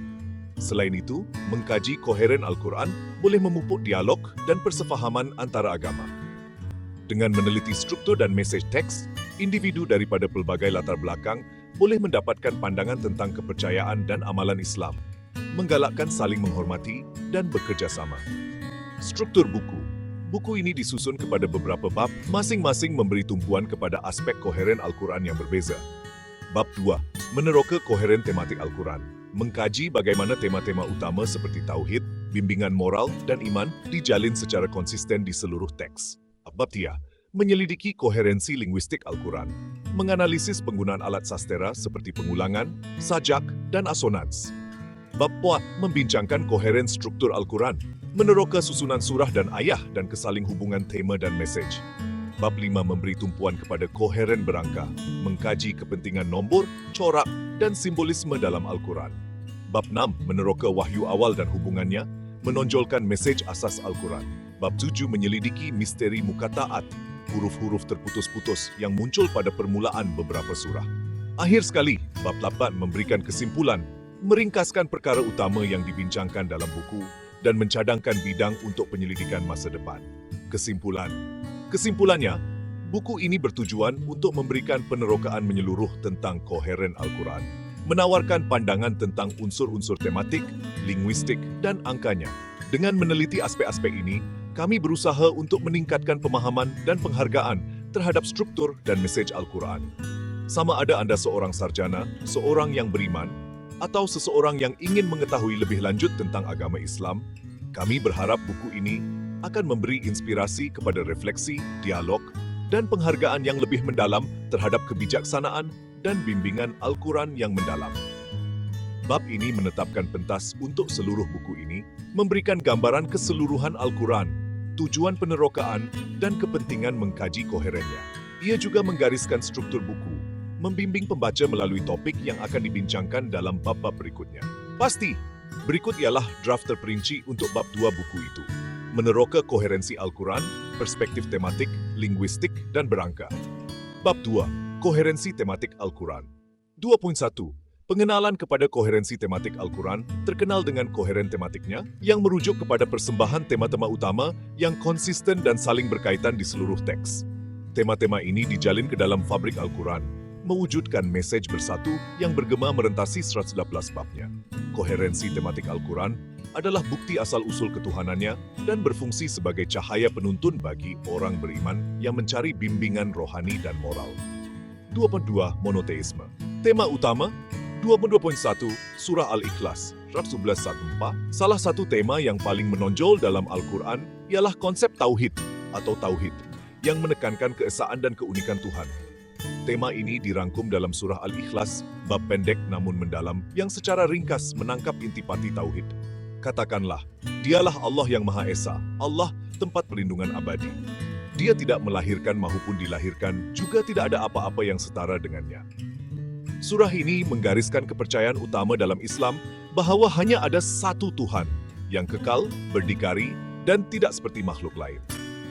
Selain itu, mengkaji koheren Al-Quran boleh memupuk dialog dan persefahaman antara agama. Dengan meneliti struktur dan mesej teks, individu daripada pelbagai latar belakang boleh mendapatkan pandangan tentang kepercayaan dan amalan Islam, menggalakkan saling menghormati dan bekerja sama. Struktur buku. Buku ini disusun kepada beberapa bab, masing-masing memberi tumpuan kepada aspek koheren Al-Quran yang berbeza. Bab 2. Meneroka koheren tematik Al-Quran. Mengkaji bagaimana tema-tema utama seperti tauhid, bimbingan moral, dan iman dijalin secara konsisten di seluruh teks. Bab 3. Menyelidiki koherensi linguistik Al-Quran. Menganalisis penggunaan alat sastera seperti pengulangan, sajak, dan asonans. Bab 4. Membincangkan koheren struktur Al-Quran. Meneroka susunan surah dan ayah dan kesaling hubungan tema dan mesej. Bab 5 memberi tumpuan kepada koheren berangka, mengkaji kepentingan nombor, corak, dan simbolisme dalam Al-Quran. Bab 6 meneroka wahyu awal dan hubungannya, menonjolkan mesej asas Al-Quran. Bab 7 menyelidiki misteri mukataat, huruf-huruf terputus-putus yang muncul pada permulaan beberapa surah. Akhir sekali, bab 8 memberikan kesimpulan, meringkaskan perkara utama yang dibincangkan dalam buku, dan mencadangkan bidang untuk penyelidikan masa depan. Kesimpulannya, buku ini bertujuan untuk memberikan penerokaan menyeluruh tentang koheren Al-Quran, menawarkan pandangan tentang unsur-unsur tematik, linguistik, dan angkanya. Dengan meneliti aspek-aspek ini, kami berusaha untuk meningkatkan pemahaman dan penghargaan terhadap struktur dan mesej Al-Quran. Sama ada Anda seorang sarjana, seorang yang beriman, atau seseorang yang ingin mengetahui lebih lanjut tentang agama Islam, kami berharap buku ini akan memberi inspirasi kepada refleksi, dialog, dan penghargaan yang lebih mendalam terhadap kebijaksanaan dan bimbingan Al-Quran yang mendalam. Bab ini menetapkan pentas untuk seluruh buku ini, memberikan gambaran keseluruhan Al-Quran, tujuan penerokaan, dan kepentingan mengkaji koherennya. Ia juga menggariskan struktur buku, membimbing pembaca melalui topik yang akan dibincangkan dalam bab-bab berikutnya. Pasti, berikut ialah draft terperinci untuk bab 2 buku itu. Meneroka koherensi Al-Quran, perspektif tematik, linguistik, dan berangka. Bab 2. Koherensi tematik Al-Quran. 2.1. Pengenalan kepada koherensi tematik Al-Quran terkenal dengan koheren tematiknya yang merujuk kepada persembahan tema-tema utama yang konsisten dan saling berkaitan di seluruh teks. Tema-tema ini dijalin ke dalam fabrik Al-Quran, mewujudkan mesej bersatu yang bergema merentasi 111 babnya. Koherensi tematik Al-Quran adalah bukti asal-usul ketuhanannya dan berfungsi sebagai cahaya penuntun bagi orang beriman yang mencari bimbingan rohani dan moral. 2.2 Monoteisme. Tema utama 22.1 Surah Al-Ikhlas 11.14. Salah satu tema yang paling menonjol dalam Al-Quran ialah konsep tauhid atau tauhid yang menekankan keesaan dan keunikan Tuhan. Tema ini dirangkum dalam surah Al-Ikhlas, bab pendek namun mendalam yang secara ringkas menangkap intipati tauhid. Katakanlah, dialah Allah yang Maha Esa, Allah tempat perlindungan abadi. Dia tidak melahirkan maupun dilahirkan, juga tidak ada apa-apa yang setara dengannya. Surah ini menggariskan kepercayaan utama dalam Islam bahwa hanya ada satu Tuhan yang kekal, berdikari, dan tidak seperti makhluk lain.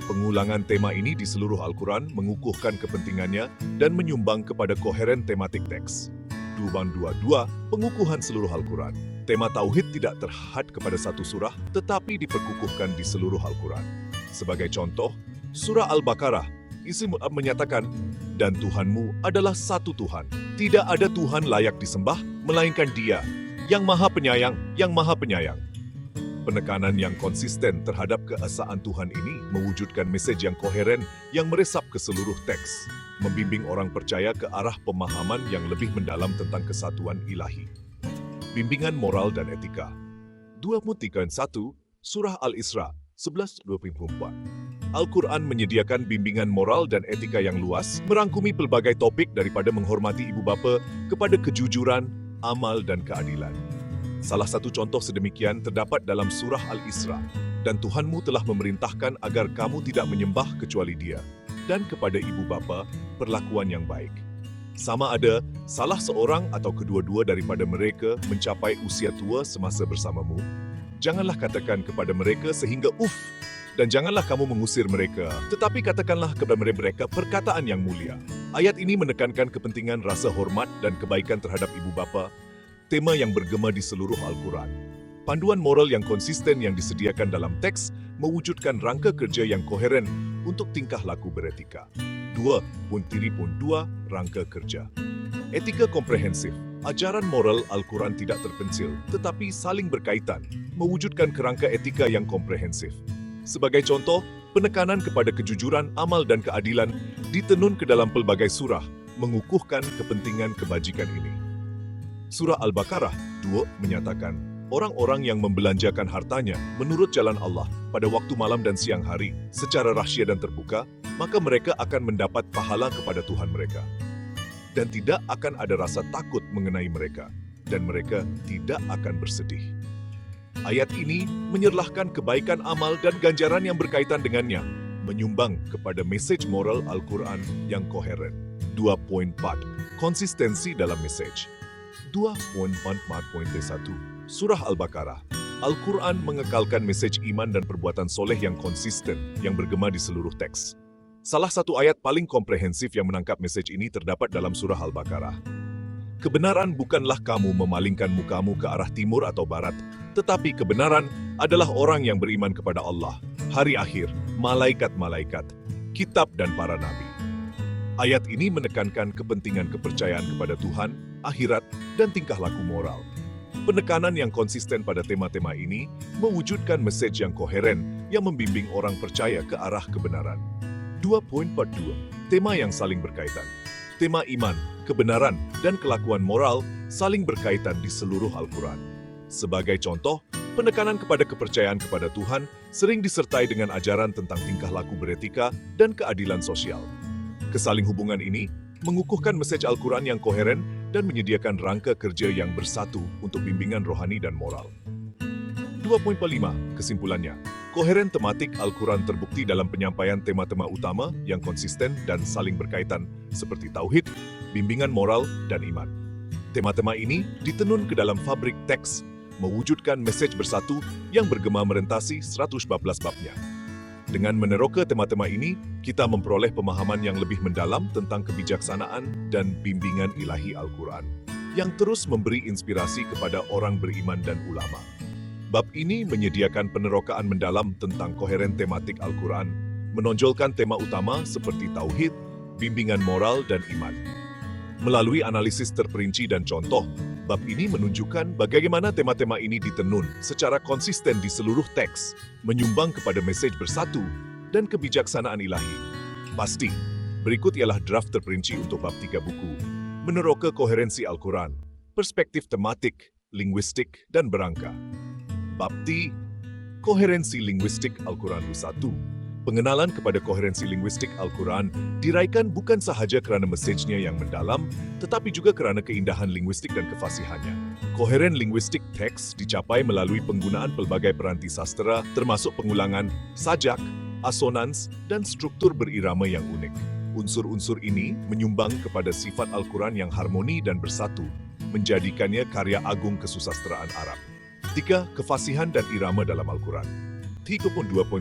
Pengulangan tema ini di seluruh Al-Quran mengukuhkan kepentingannya dan menyumbang kepada koheren tematik teks. 2.2 Pengukuhan seluruh Al-Quran. Tema Tauhid tidak terhad kepada satu surah, tetapi diperkukuhkan di seluruh Al-Quran. Sebagai contoh, surah Al-Baqarah, isi menyatakan, dan Tuhanmu adalah satu Tuhan. Tidak ada Tuhan layak disembah, melainkan Dia, yang Maha Penyayang, yang Maha Penyayang. Penekanan yang konsisten terhadap keesaan Tuhan ini mewujudkan mesej yang koheren yang meresap ke seluruh teks, membimbing orang percaya ke arah pemahaman yang lebih mendalam tentang kesatuan ilahi. Bimbingan moral dan etika. 2.1 Surah Al-Isra 11:24. Al-Quran menyediakan bimbingan moral dan etika yang luas, merangkumi pelbagai topik daripada menghormati ibu bapa kepada kejujuran, amal dan keadilan. Salah satu contoh sedemikian terdapat dalam surah Al-Isra, dan Tuhanmu telah memerintahkan agar kamu tidak menyembah kecuali Dia, dan kepada ibu bapa perlakuan yang baik. Sama ada salah seorang atau kedua-dua daripada mereka mencapai usia tua semasa bersamamu, janganlah katakan kepada mereka sehingga dan janganlah kamu mengusir mereka, tetapi katakanlah kepada mereka perkataan yang mulia. Ayat ini menekankan kepentingan rasa hormat dan kebaikan terhadap ibu bapa, tema yang bergema di seluruh Al-Quran. Panduan moral yang konsisten yang disediakan dalam teks mewujudkan rangka kerja yang koheren untuk tingkah laku beretika. 2.2 Rangka kerja. Etika komprehensif. Ajaran moral Al-Quran tidak terpencil, tetapi saling berkaitan, mewujudkan kerangka etika yang komprehensif. Sebagai contoh, penekanan kepada kejujuran, amal dan keadilan ditenun ke dalam pelbagai surah, mengukuhkan kepentingan kebajikan ini. Surah Al-Baqarah 2 menyatakan, orang-orang yang membelanjakan hartanya menurut jalan Allah pada waktu malam dan siang hari secara rahsia dan terbuka, maka mereka akan mendapat pahala kepada Tuhan mereka. Dan tidak akan ada rasa takut mengenai mereka, dan mereka tidak akan bersedih. Ayat ini menyerlahkan kebaikan amal dan ganjaran yang berkaitan dengannya, menyumbang kepada mesej moral Al-Quran yang koheren. 2.4 Konsistensi dalam mesej. 2.4.1 Surah Al-Baqarah. Al-Quran mengekalkan mesej iman dan perbuatan soleh yang konsisten, yang bergema di seluruh teks. Salah satu ayat paling komprehensif yang menangkap mesej ini terdapat dalam surah Al-Baqarah. Kebenaran bukanlah kamu memalingkan mukamu ke arah timur atau barat, tetapi kebenaran adalah orang yang beriman kepada Allah, hari akhir, malaikat-malaikat, kitab dan para nabi. Ayat ini menekankan kepentingan kepercayaan kepada Tuhan, akhirat, dan tingkah laku moral. Penekanan yang konsisten pada tema-tema ini mewujudkan mesej yang koheren yang membimbing orang percaya ke arah kebenaran. 2.42 Tema yang saling berkaitan. Tema iman, kebenaran, dan kelakuan moral saling berkaitan di seluruh Al-Quran. Sebagai contoh, penekanan kepada kepercayaan kepada Tuhan sering disertai dengan ajaran tentang tingkah laku beretika dan keadilan sosial. Kesaling hubungan ini mengukuhkan mesej Al-Quran yang koheren dan menyediakan rangka kerja yang bersatu untuk bimbingan rohani dan moral. 2.5 Kesimpulannya, koheren tematik Al-Quran terbukti dalam penyampaian tema-tema utama yang konsisten dan saling berkaitan seperti tauhid, bimbingan moral, dan iman. Tema-tema ini ditenun ke dalam fabrik teks, mewujudkan mesej bersatu yang bergema merentasi 114 babnya. Dengan meneroka tema-tema ini, kita memperoleh pemahaman yang lebih mendalam tentang kebijaksanaan dan bimbingan ilahi Al-Quran, yang terus memberi inspirasi kepada orang beriman dan ulama. Bab ini menyediakan penerokaan mendalam tentang koheren tematik Al-Quran, menonjolkan tema utama seperti tauhid, bimbingan moral, dan iman. Melalui analisis terperinci dan contoh, bab ini menunjukkan bagaimana tema-tema ini ditenun secara konsisten di seluruh teks, menyumbang kepada mesej bersatu dan kebijaksanaan ilahi. Pasti, berikut ialah draft terperinci untuk bab 3 buku, meneroka koherensi Al-Quran, perspektif tematik, linguistik, dan berangka. Bab T, koherensi linguistik Al-Quran 1. Pengenalan kepada koherensi linguistik Al-Quran diraihkan bukan sahaja kerana mesejnya yang mendalam, tetapi juga kerana keindahan linguistik dan kefasihannya. Koheren linguistik teks dicapai melalui penggunaan pelbagai peranti sastera, termasuk pengulangan, sajak, asonans, dan struktur berirama yang unik. Unsur-unsur ini menyumbang kepada sifat Al-Quran yang harmoni dan bersatu, menjadikannya karya agung kesusasteraan Arab. 3. Kefasihan dan irama dalam Al-Quran. 3.2.1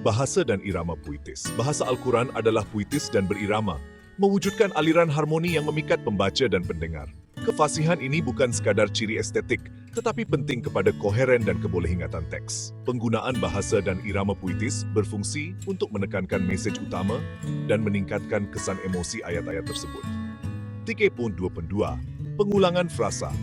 Bahasa dan irama puitis. Bahasa Al-Quran adalah puitis dan berirama, mewujudkan aliran harmoni yang memikat pembaca dan pendengar. Kefasihan ini bukan sekadar ciri estetik, tetapi penting kepada koheren dan kebolehingatan teks. Penggunaan bahasa dan irama puitis berfungsi untuk menekankan mesej utama dan meningkatkan kesan emosi ayat-ayat tersebut. 3.2.2 Pengulangan frasa.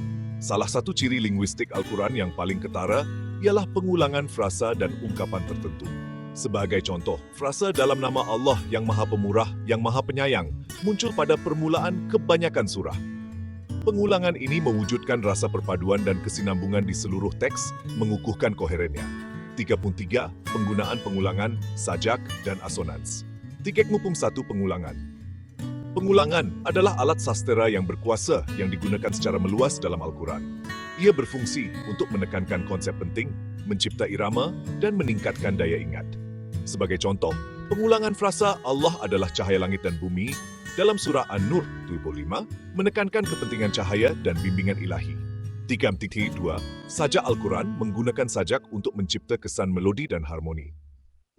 Salah satu ciri linguistik Al-Quran yang paling ketara ialah pengulangan frasa dan ungkapan tertentu. Sebagai contoh, frasa dalam nama Allah yang Maha Pemurah, yang Maha Penyayang, muncul pada permulaan kebanyakan surah. Pengulangan ini mewujudkan rasa perpaduan dan kesinambungan di seluruh teks, mengukuhkan koherennya. 3.3 Penggunaan pengulangan, sajak, dan asonans. 3.1 Pengulangan. Pengulangan adalah alat sastera yang berkuasa yang digunakan secara meluas dalam Al-Quran. Ia berfungsi untuk menekankan konsep penting, mencipta irama, dan meningkatkan daya ingat. Sebagai contoh, pengulangan frasa Allah adalah cahaya langit dan bumi dalam surah An-Nur 25 menekankan kepentingan cahaya dan bimbingan ilahi. 3.2 Sajak Al-Quran menggunakan sajak untuk mencipta kesan melodi dan harmoni.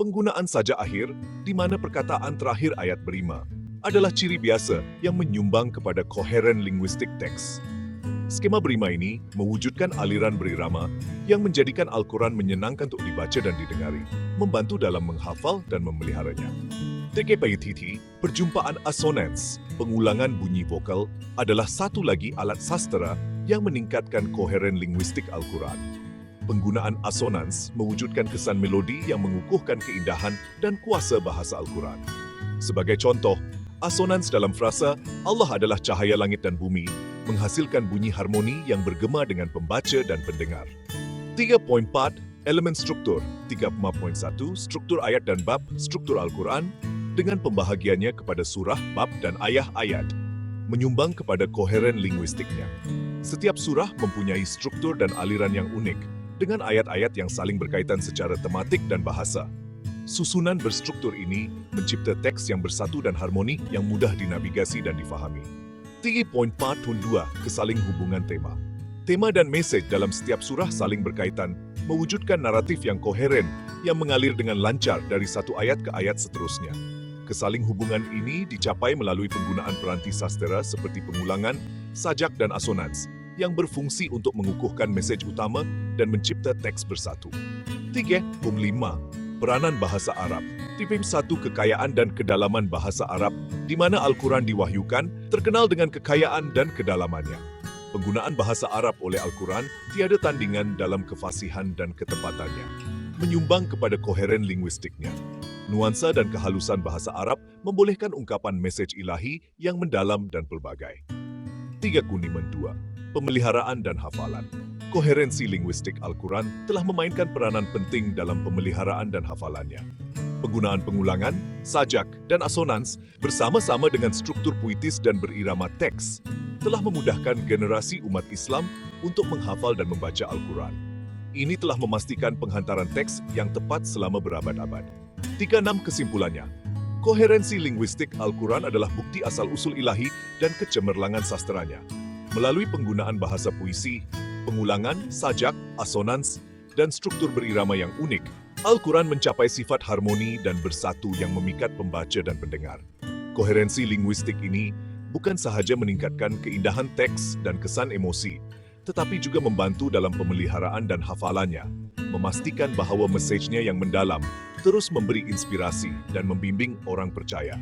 Penggunaan sajak akhir, di mana perkataan terakhir ayat berima, adalah ciri biasa yang menyumbang kepada koheren linguistik teks. Skema berima ini mewujudkan aliran berirama yang menjadikan Al-Quran menyenangkan untuk dibaca dan didengari, membantu dalam menghafal dan memeliharanya. TKPITT, perjumpaan asonans, pengulangan bunyi vokal, adalah satu lagi alat sastera yang meningkatkan koheren linguistik Al-Quran. Penggunaan asonans mewujudkan kesan melodi yang mengukuhkan keindahan dan kuasa bahasa Al-Quran. Sebagai contoh, asonans dalam frasa Allah adalah cahaya langit dan bumi menghasilkan bunyi harmoni yang bergema dengan pembaca dan pendengar. 3.4 Elemen struktur. 3.1 Struktur ayat dan bab struktur Al-Quran dengan pembahagiannya kepada surah, bab, dan ayat-ayat menyumbang kepada koheren linguistiknya. Setiap surah mempunyai struktur dan aliran yang unik dengan ayat-ayat yang saling berkaitan secara tematik dan bahasa. Susunan berstruktur ini mencipta teks yang bersatu dan harmoni yang mudah dinavigasi dan difahami. 3.4.2 Kesaling hubungan tema. Tema dan mesej dalam setiap surah saling berkaitan, mewujudkan naratif yang koheren yang mengalir dengan lancar dari satu ayat ke ayat seterusnya. Kesaling hubungan ini dicapai melalui penggunaan peranti sastera seperti pengulangan, sajak, dan asonans yang berfungsi untuk mengukuhkan mesej utama dan mencipta teks bersatu. 3.5 Peranan bahasa Arab. Tipe 1 Kekayaan dan kedalaman bahasa Arab, di mana Al-Quran diwahyukan, terkenal dengan kekayaan dan kedalamannya. Penggunaan bahasa Arab oleh Al-Quran tiada tandingan dalam kefasihan dan ketepatannya, menyumbang kepada koheren linguistiknya. Nuansa dan kehalusan bahasa Arab membolehkan ungkapan mesej ilahi yang mendalam dan pelbagai. 3.2 Pemeliharaan dan hafalan. Koherensi linguistik Al-Quran telah memainkan peranan penting dalam pemeliharaan dan hafalannya. Penggunaan pengulangan, sajak, dan asonans bersama-sama dengan struktur puitis dan berirama teks telah memudahkan generasi umat Islam untuk menghafal dan membaca Al-Quran. Ini telah memastikan penghantaran teks yang tepat selama berabad-abad. 3.6 Kesimpulannya, koherensi linguistik Al-Quran adalah bukti asal-usul ilahi dan kecemerlangan sastranya. Melalui penggunaan bahasa puisi, pengulangan, sajak, asonans, dan struktur berirama yang unik, Al-Quran mencapai sifat harmoni dan bersatu yang memikat pembaca dan pendengar. Koherensi linguistik ini bukan sahaja meningkatkan keindahan teks dan kesan emosi, tetapi juga membantu dalam pemeliharaan dan hafalannya, memastikan bahawa mesejnya yang mendalam terus memberi inspirasi dan membimbing orang percaya.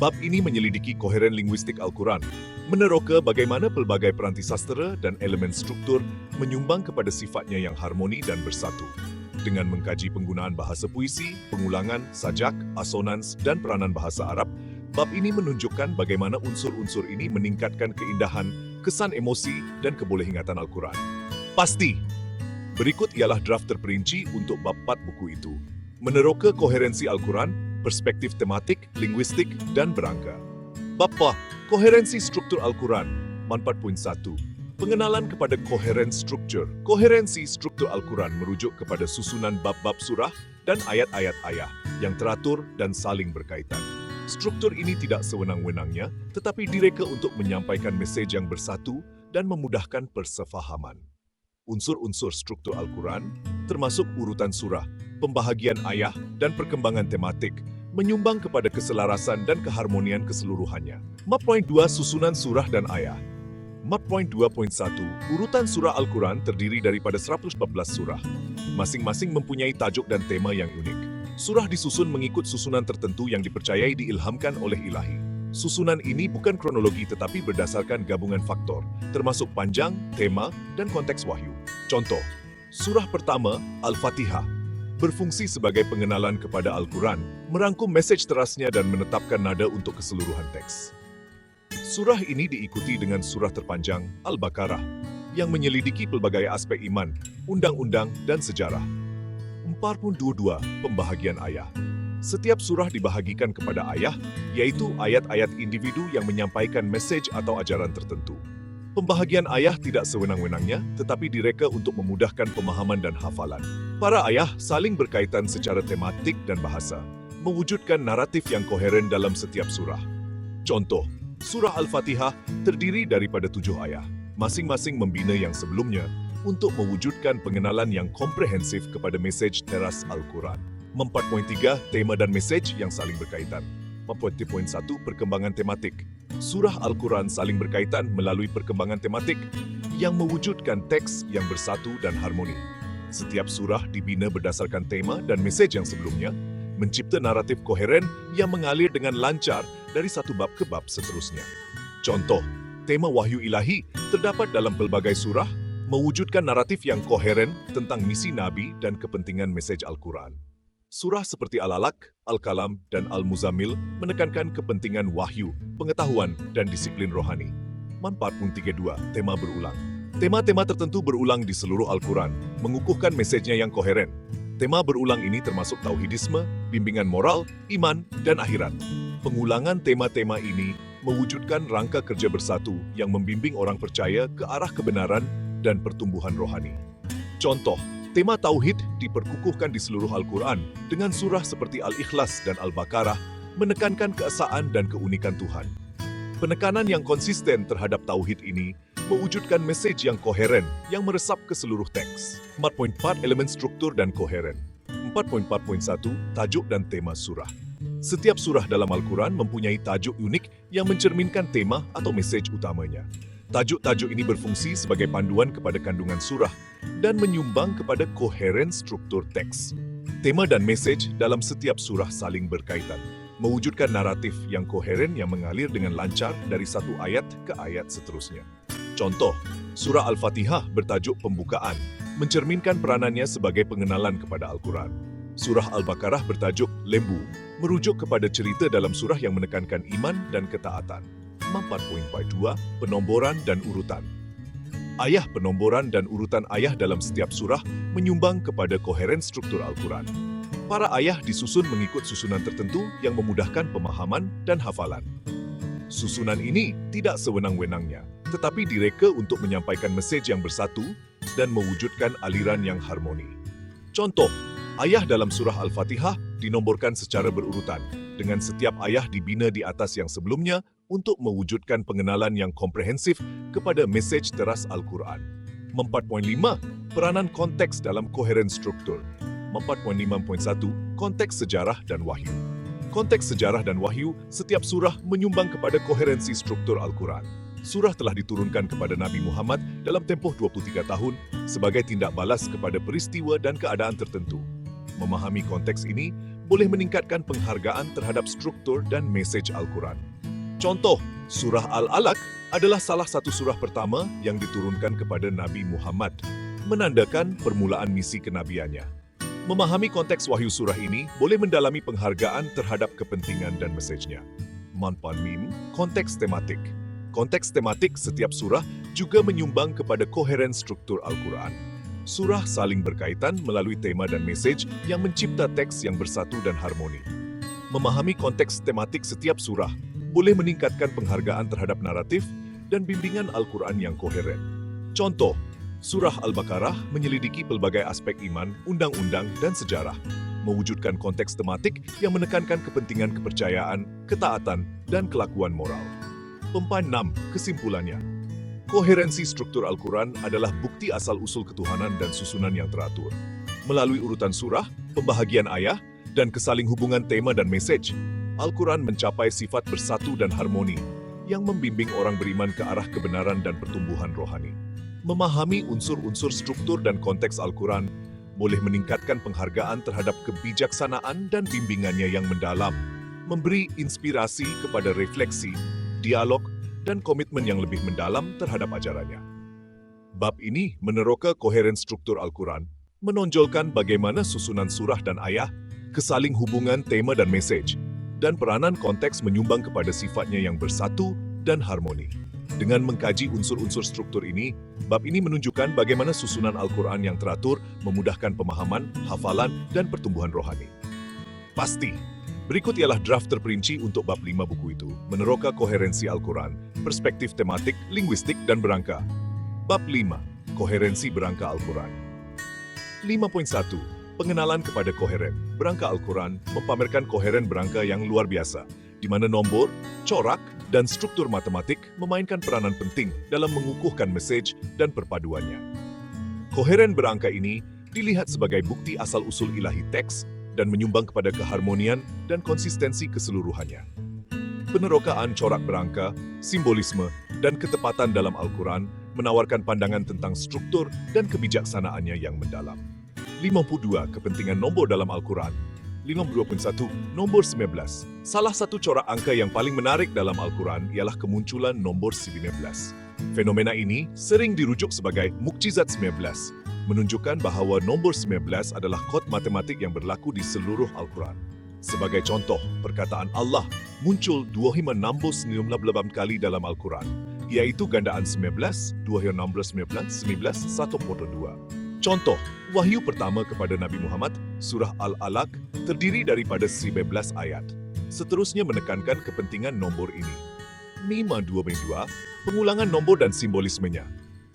Bab ini menyelidiki koheren linguistik Al-Quran, meneroka bagaimana pelbagai peranti sastera dan elemen struktur menyumbang kepada sifatnya yang harmoni dan bersatu. Dengan mengkaji penggunaan bahasa puisi, pengulangan, sajak, asonans, dan peranan bahasa Arab, bab ini menunjukkan bagaimana unsur-unsur ini meningkatkan keindahan, kesan emosi, dan kebolehingatan Al-Quran. Pasti! Berikut ialah draft terperinci untuk bab 4 buku itu. Meneroka koherensi Al-Quran, perspektif tematik, linguistik, dan berangka. Bab A. Koherensi struktur Al-Quran, 4.1. Pengenalan kepada koheren struktur. Koherensi struktur Al-Quran merujuk kepada susunan bab-bab surah dan ayat-ayat ayah yang teratur dan saling berkaitan. Struktur ini tidak sewenang-wenangnya, tetapi direka untuk menyampaikan mesej yang bersatu dan memudahkan persefahaman. Unsur-unsur struktur Al-Quran, termasuk urutan surah, pembahagian ayah, dan perkembangan tematik, menyumbang kepada keselarasan dan keharmonian keseluruhannya. 4.2 Susunan surah dan ayah. 4.2.1 Urutan surah Al-Quran terdiri daripada 114 surah. Masing-masing mempunyai tajuk dan tema yang unik. Surah disusun mengikut susunan tertentu yang dipercayai diilhamkan oleh ilahi. Susunan ini bukan kronologi tetapi berdasarkan gabungan faktor, termasuk panjang, tema, dan konteks wahyu. Contoh, surah pertama, Al-Fatihah, berfungsi sebagai pengenalan kepada Al-Quran, merangkum mesej terasnya dan menetapkan nada untuk keseluruhan teks. Surah ini diikuti dengan surah terpanjang, Al-Baqarah, yang menyelidiki pelbagai aspek iman, undang-undang, dan sejarah. Part 22, Pembahagian Ayah. Setiap surah dibahagikan kepada ayah, yaitu ayat-ayat individu yang menyampaikan mesej atau ajaran tertentu. Pembahagian ayah tidak sewenang-wenangnya, tetapi direka untuk memudahkan pemahaman dan hafalan. Para ayah saling berkaitan secara tematik dan bahasa, mewujudkan naratif yang koheren dalam setiap surah. Contoh, surah Al-Fatihah terdiri daripada 7 ayah, masing-masing membina yang sebelumnya untuk mewujudkan pengenalan yang komprehensif kepada mesej teras Al-Quran. 4.3 Tema dan mesej yang saling berkaitan. 4.1 Perkembangan tematik. Surah Al-Quran saling berkaitan melalui perkembangan tematik yang mewujudkan teks yang bersatu dan harmoni. Setiap surah dibina berdasarkan tema dan mesej yang sebelumnya, mencipta naratif koheren yang mengalir dengan lancar dari satu bab ke bab seterusnya. Contoh, tema wahyu ilahi terdapat dalam pelbagai surah, mewujudkan naratif yang koheren tentang misi Nabi dan kepentingan mesej Al-Quran. Surah seperti Al-Alaq, Al-Kalam, dan Al-Muzammil menekankan kepentingan wahyu, pengetahuan, dan disiplin rohani. 4.32 Tema berulang. Tema-tema tertentu berulang di seluruh Al-Quran, mengukuhkan mesejnya yang koheren. Tema berulang ini termasuk tauhidisme, bimbingan moral, iman, dan akhirat. Pengulangan tema-tema ini mewujudkan rangka kerja bersatu yang membimbing orang percaya ke arah kebenaran dan pertumbuhan rohani. Contoh, tema tauhid diperkukuhkan di seluruh Al-Quran dengan surah seperti Al-Ikhlas dan Al-Baqarah menekankan keesaan dan keunikan Tuhan. Penekanan yang konsisten terhadap tauhid ini mewujudkan mesej yang koheren yang meresap ke seluruh teks. 4.4 Elemen struktur dan koheren. 4.4.1 Tajuk dan tema surah. Setiap surah dalam Al-Quran mempunyai tajuk unik yang mencerminkan tema atau mesej utamanya. Tajuk-tajuk ini berfungsi sebagai panduan kepada kandungan surah dan menyumbang kepada koheren struktur teks. Tema dan mesej dalam setiap surah saling berkaitan, mewujudkan naratif yang koheren yang mengalir dengan lancar dari satu ayat ke ayat seterusnya. Contoh, surah Al-Fatihah bertajuk Pembukaan, mencerminkan peranannya sebagai pengenalan kepada Al-Quran. Surah Al-Baqarah bertajuk Lembu, merujuk kepada cerita dalam surah yang menekankan iman dan ketaatan. 4.2 Penomboran dan urutan. Ayah penomboran dan urutan ayah dalam setiap surah menyumbang kepada koheren struktur Al-Quran. Para ayah disusun mengikut susunan tertentu yang memudahkan pemahaman dan hafalan. Susunan ini tidak sewenang-wenangnya, tetapi direka untuk menyampaikan mesej yang bersatu dan mewujudkan aliran yang harmoni. Contoh, ayah dalam surah Al-Fatihah dinomborkan secara berurutan, dengan setiap ayah dibina di atas yang sebelumnya untuk mewujudkan pengenalan yang komprehensif kepada mesej teras Al-Quran. 4.5 Peranan konteks dalam koheren struktur. 4.5.1 Konteks sejarah dan wahyu. Konteks sejarah dan wahyu, setiap surah menyumbang kepada koherensi struktur Al-Quran. Surah telah diturunkan kepada Nabi Muhammad dalam tempoh 23 tahun sebagai tindak balas kepada peristiwa dan keadaan tertentu. Memahami konteks ini boleh meningkatkan penghargaan terhadap struktur dan mesej Al-Quran. Contoh, surah Al-Alaq adalah salah satu surah pertama yang diturunkan kepada Nabi Muhammad, menandakan permulaan misi kenabiannya. Memahami konteks wahyu surah ini boleh mendalami penghargaan terhadap kepentingan dan mesejnya. 4.5 Konteks tematik. Konteks tematik setiap surah juga menyumbang kepada koheren struktur Al-Quran. Surah saling berkaitan melalui tema dan mesej yang mencipta teks yang bersatu dan harmoni. Memahami konteks tematik setiap surah boleh meningkatkan penghargaan terhadap naratif dan bimbingan Al-Quran yang koheren. Contoh, surah Al-Baqarah menyelidiki pelbagai aspek iman, undang-undang, dan sejarah, mewujudkan konteks tematik yang menekankan kepentingan kepercayaan, ketaatan, dan kelakuan moral. 4.6 Kesimpulannya. Koherensi struktur Al-Quran adalah bukti asal-usul ketuhanan dan susunan yang teratur. Melalui urutan surah, pembahagian ayah, dan kesaling hubungan tema dan mesej, Al-Quran mencapai sifat bersatu dan harmoni yang membimbing orang beriman ke arah kebenaran dan pertumbuhan rohani. Memahami unsur-unsur struktur dan konteks Al-Quran boleh meningkatkan penghargaan terhadap kebijaksanaan dan bimbingannya yang mendalam, memberi inspirasi kepada refleksi, dialog, dan komitmen yang lebih mendalam terhadap ajarannya. Bab ini meneroka koheren struktur Al-Quran, menonjolkan bagaimana susunan surah dan ayah, kesaling hubungan tema dan mesej, dan peranan konteks menyumbang kepada sifatnya yang bersatu dan harmoni. Dengan mengkaji unsur-unsur struktur ini, bab ini menunjukkan bagaimana susunan Al-Quran yang teratur memudahkan pemahaman, hafalan, dan pertumbuhan rohani. Pasti, berikut ialah draft terperinci untuk bab 5 buku itu, meneroka koherensi Al-Quran, perspektif tematik, linguistik, dan berangka. Bab 5, koherensi berangka Al-Quran. 5.1, pengenalan kepada koheren. Berangka Al-Quran memamerkan koheren berangka yang luar biasa, di mana nombor, corak, dan struktur matematik memainkan peranan penting dalam mengukuhkan mesej dan perpaduannya. Koheren berangka ini dilihat sebagai bukti asal-usul ilahi teks dan menyumbang kepada keharmonian dan konsistensi keseluruhannya. Penerokaan corak berangka, simbolisme, dan ketepatan dalam Al-Quran menawarkan pandangan tentang struktur dan kebijaksanaannya yang mendalam. 52. Kepentingan nombor dalam Al-Quran. 52.1. Nombor 19. Salah satu corak angka yang paling menarik dalam Al-Quran ialah kemunculan nombor 19. Fenomena ini sering dirujuk sebagai mukjizat 19, menunjukkan bahawa nombor 19 adalah kod matematik yang berlaku di seluruh Al-Quran. Sebagai contoh, perkataan Allah muncul 216 kali dalam Al-Quran, iaitu gandaan 19, 216, 19, 1.2. Contoh, wahyu pertama kepada Nabi Muhammad, Surah Al-Alaq, terdiri daripada 19 ayat. Seterusnya menekankan kepentingan nombor ini. 5.2.2, pengulangan nombor dan simbolismenya.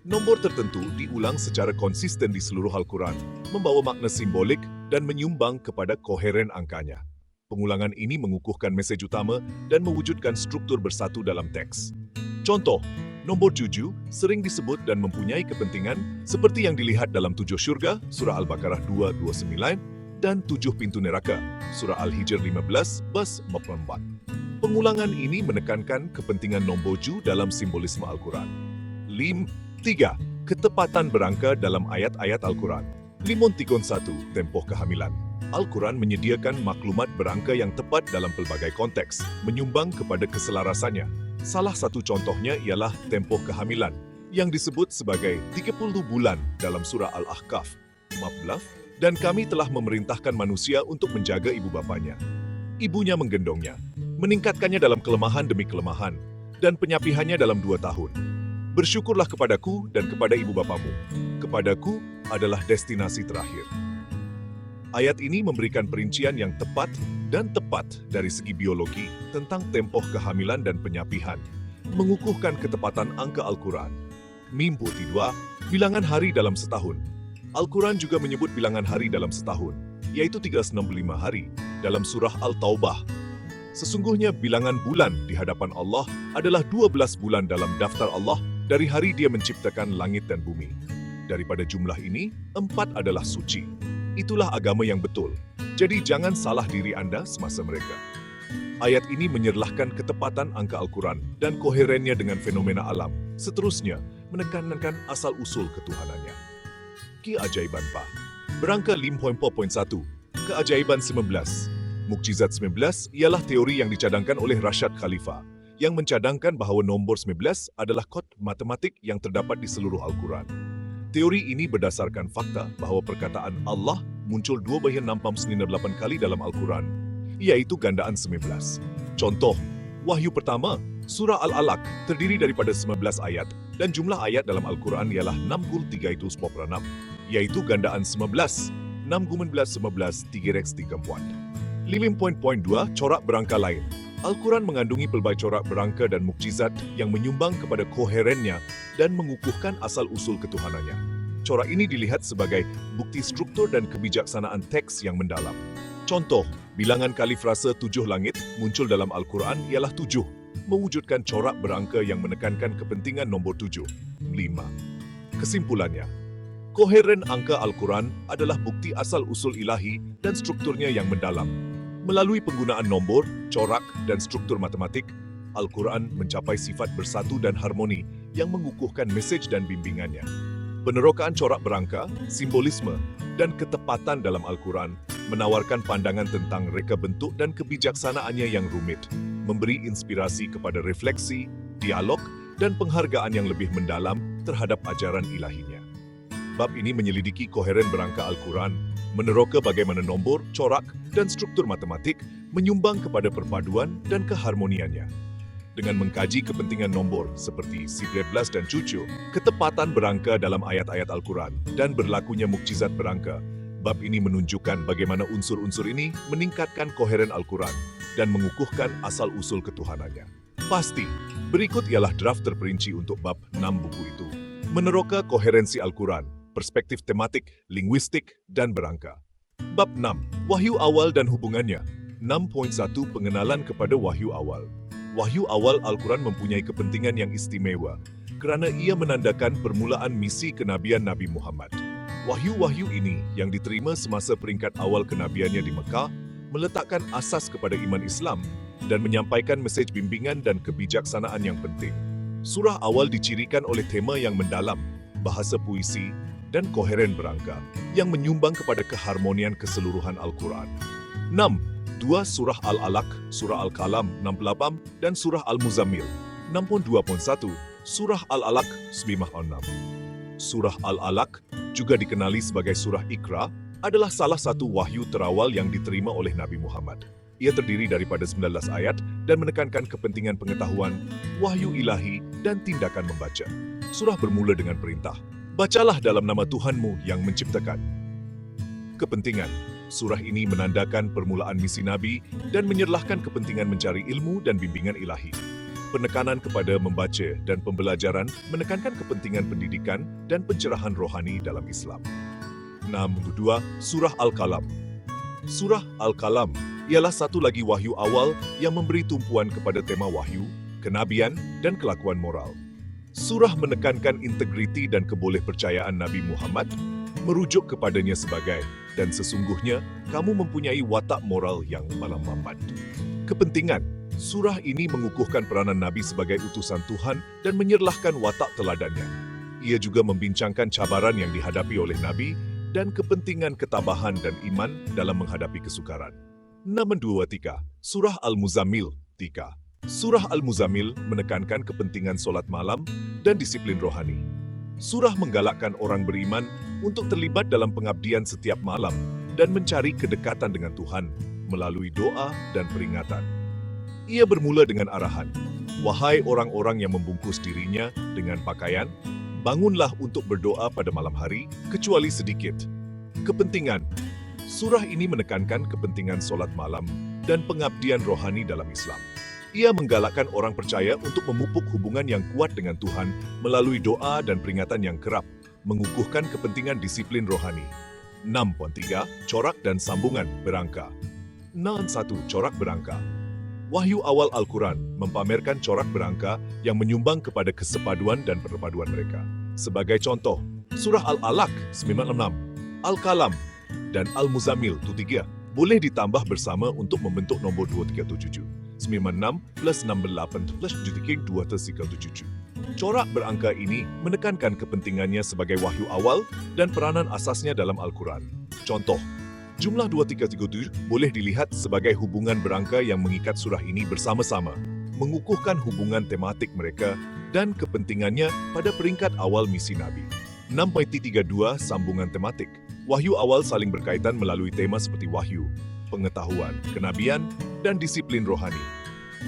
Nombor tertentu diulang secara konsisten di seluruh Al-Quran, membawa makna simbolik dan menyumbang kepada koheren angkanya. Pengulangan ini mengukuhkan mesej utama dan mewujudkan struktur bersatu dalam teks. Contoh, nombor 7 sering disebut dan mempunyai kepentingan seperti yang dilihat dalam 7 syurga, Surah Al-Baqarah 2:29, dan 7 pintu neraka, Surah Al-Hijr 15, bas 44. Pengulangan ini menekankan kepentingan nombor 7 dalam simbolisme Al-Quran. 3. Ketepatan berangka dalam ayat-ayat Al-Quran. 5.1. Tempoh kehamilan. Al-Quran menyediakan maklumat berangka yang tepat dalam pelbagai konteks, menyumbang kepada keselarasannya. Salah satu contohnya ialah tempoh kehamilan, yang disebut sebagai 30 bulan dalam surah Al-Ahqaf. Dan kami telah memerintahkan manusia untuk menjaga ibu bapanya. Ibunya menggendongnya, meningkatkannya dalam kelemahan demi kelemahan, dan penyapihannya dalam 2 tahun. Bersyukurlah kepadaku dan kepada ibu bapamu. Kepadaku adalah destinasi terakhir. Ayat ini memberikan perincian yang tepat dari segi biologi tentang tempoh kehamilan dan penyapihan, mengukuhkan ketepatan angka Al-Quran. 2. Bilangan hari dalam setahun. Al-Quran juga menyebut bilangan hari dalam setahun, yaitu 365 hari, dalam surah Al-Taubah. Sesungguhnya bilangan bulan di hadapan Allah adalah 12 bulan dalam daftar Allah dari hari Dia menciptakan langit dan bumi. Daripada jumlah ini, 4 adalah suci. Itulah agama yang betul. Jadi jangan salah diri Anda semasa mereka. Ayat ini menyerlahkan ketepatan angka Al-Quran dan koherennya dengan fenomena alam. Seterusnya, menekankan asal-usul ketuhanannya. Keajaiban Pa. Berangka 5.1. Keajaiban 19. Mukjizat 19 ialah teori yang dicadangkan oleh Rashad Khalifa, yang mencadangkan bahawa nombor 19 adalah kod matematik yang terdapat di seluruh Al-Quran. Teori ini berdasarkan fakta bahawa perkataan Allah muncul 298 kali dalam Al-Quran, iaitu gandaan 19. Contoh, wahyu pertama, Surah Al-Alaq, terdiri daripada 19 ayat, dan jumlah ayat dalam Al-Quran ialah 63, yaitu gandaan 19, 6 3x 34. 5.2 Corak berangka lain. Al-Quran mengandungi pelbagai corak berangka dan mukjizat yang menyumbang kepada koherennya dan mengukuhkan asal-usul ketuhanannya. Corak ini dilihat sebagai bukti struktur dan kebijaksanaan teks yang mendalam. Contoh, bilangan kali frase 7 langit muncul dalam Al-Quran ialah 7, mewujudkan corak berangka yang menekankan kepentingan nombor 7. 5. Kesimpulannya, koheren angka Al-Quran adalah bukti asal-usul ilahi dan strukturnya yang mendalam. Melalui penggunaan nombor, corak, dan struktur matematik, Al-Quran mencapai sifat bersatu dan harmoni yang mengukuhkan mesej dan bimbingannya. Penerokaan corak berangka, simbolisme, dan ketepatan dalam Al-Quran menawarkan pandangan tentang reka bentuk dan kebijaksanaannya yang rumit, memberi inspirasi kepada refleksi, dialog, dan penghargaan yang lebih mendalam terhadap ajaran ilahinya. Bab ini menyelidiki koheren berangka Al-Quran, meneroka bagaimana nombor, corak, dan struktur matematik menyumbang kepada perpaduan dan keharmoniannya. dengan mengkaji kepentingan nombor seperti 19 dan cucu, ketepatan berangka dalam ayat-ayat Al-Quran, dan berlakunya mukjizat berangka. Bab ini menunjukkan bagaimana unsur-unsur ini meningkatkan koheren Al-Quran dan mengukuhkan asal-usul ketuhanannya. Pasti, berikut ialah draft terperinci untuk bab 6 buku itu. Meneroka koherensi Al-Quran, perspektif tematik, linguistik, dan berangka. Bab 6, Wahyu Awal dan Hubungannya. 6.1 Pengenalan kepada Wahyu Awal. Wahyu awal Al-Quran mempunyai kepentingan yang istimewa kerana ia menandakan permulaan misi kenabian Nabi Muhammad. Wahyu-wahyu ini yang diterima semasa peringkat awal kenabiannya di Mekah meletakkan asas kepada iman Islam dan menyampaikan mesej bimbingan dan kebijaksanaan yang penting. Surah awal dicirikan oleh tema yang mendalam, bahasa puisi, dan koheren berangka yang menyumbang kepada keharmonian keseluruhan Al-Quran. 6. Dua Surah Al-Alaq, Surah Al-Qalam 68, dan Surah Al-Muzammil 62.1, Surah Al-Alaq 96. Surah Al-Alaq, juga dikenali sebagai Surah Iqra, adalah salah satu wahyu terawal yang diterima oleh Nabi Muhammad. Ia terdiri daripada 19 ayat dan menekankan kepentingan pengetahuan, wahyu ilahi, dan tindakan membaca. Surah bermula dengan perintah, "Bacalah dalam nama Tuhanmu yang menciptakan." Kepentingan. Surah ini menandakan permulaan misi Nabi dan menyerlahkan kepentingan mencari ilmu dan bimbingan ilahi. Penekanan kepada membaca dan pembelajaran menekankan kepentingan pendidikan dan pencerahan rohani dalam Islam. 6.2 Surah Al-Qalam. Surah Al-Qalam ialah satu lagi wahyu awal yang memberi tumpuan kepada tema wahyu, kenabian, dan kelakuan moral. Surah menekankan integriti dan kebolehpercayaan Nabi Muhammad, merujuk kepadanya sebagai, "Dan sesungguhnya kamu mempunyai watak moral yang malang mampat." Kepentingan. Surah ini mengukuhkan peranan Nabi sebagai utusan Tuhan dan menyerlahkan watak teladannya. Ia juga membincangkan cabaran yang dihadapi oleh Nabi dan kepentingan ketabahan dan iman dalam menghadapi kesukaran. 6.2.3 Surah Al-Muzammil 3. Surah Al-Muzammil menekankan kepentingan solat malam dan disiplin rohani. Surah menggalakkan orang beriman untuk terlibat dalam pengabdian setiap malam dan mencari kedekatan dengan Tuhan melalui doa dan peringatan. Ia bermula dengan arahan, "Wahai orang-orang yang membungkus dirinya dengan pakaian, bangunlah untuk berdoa pada malam hari, kecuali sedikit." Kepentingan. Surah ini menekankan kepentingan solat malam dan pengabdian rohani dalam Islam. Ia menggalakkan orang percaya untuk memupuk hubungan yang kuat dengan Tuhan melalui doa dan peringatan yang kerap, mengukuhkan kepentingan disiplin rohani. 6.3 Corak dan sambungan berangka. 6.1 Corak berangka. Wahyu awal Al-Quran mempamerkan corak berangka yang menyumbang kepada kesepaduan dan perpaduan mereka. Sebagai contoh, Surah Al-Alaq 96, Al-Qalam, dan Al-Muzammil 3 boleh ditambah bersama untuk membentuk nombor 2377. 96 plus 68 plus 237. Corak berangka ini menekankan kepentingannya sebagai wahyu awal dan peranan asasnya dalam Al-Quran. Contoh, jumlah 2337 boleh dilihat sebagai hubungan berangka yang mengikat surah ini bersama-sama, mengukuhkan hubungan tematik mereka dan kepentingannya pada peringkat awal misi Nabi. 6.32 Sambungan tematik. Wahyu awal saling berkaitan melalui tema seperti wahyu, pengetahuan, kenabian, dan disiplin rohani.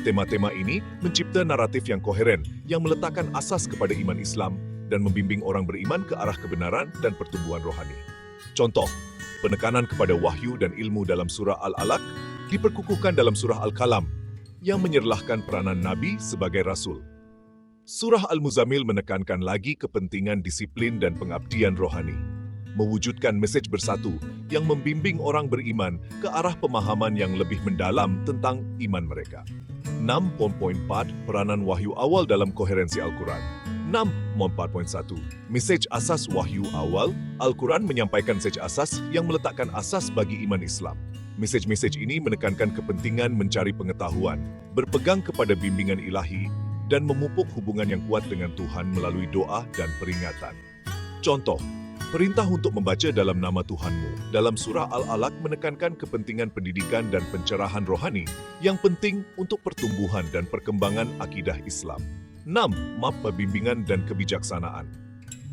Tema-tema ini mencipta naratif yang koheren yang meletakkan asas kepada iman Islam dan membimbing orang beriman ke arah kebenaran dan pertumbuhan rohani. Contoh, penekanan kepada wahyu dan ilmu dalam surah Al-Alaq diperkukuhkan dalam surah Al-Qalam yang menyerlahkan peranan Nabi sebagai Rasul. Surah Al-Muzammil menekankan lagi kepentingan disiplin dan pengabdian rohani, mewujudkan mesej bersatu yang membimbing orang beriman ke arah pemahaman yang lebih mendalam tentang iman mereka. 6.4 Peranan wahyu awal dalam koherensi Al-Quran. 6.4.1 Mesej asas wahyu awal. Al-Quran menyampaikan mesej asas yang meletakkan asas bagi iman Islam. Mesej-mesej ini menekankan kepentingan mencari pengetahuan, berpegang kepada bimbingan ilahi, dan memupuk hubungan yang kuat dengan Tuhan melalui doa dan peringatan. Contoh, perintah untuk membaca dalam nama Tuhanmu dalam surah Al-Alaq menekankan kepentingan pendidikan dan pencerahan rohani yang penting untuk pertumbuhan dan perkembangan akidah Islam. 6. Map bimbingan dan kebijaksanaan.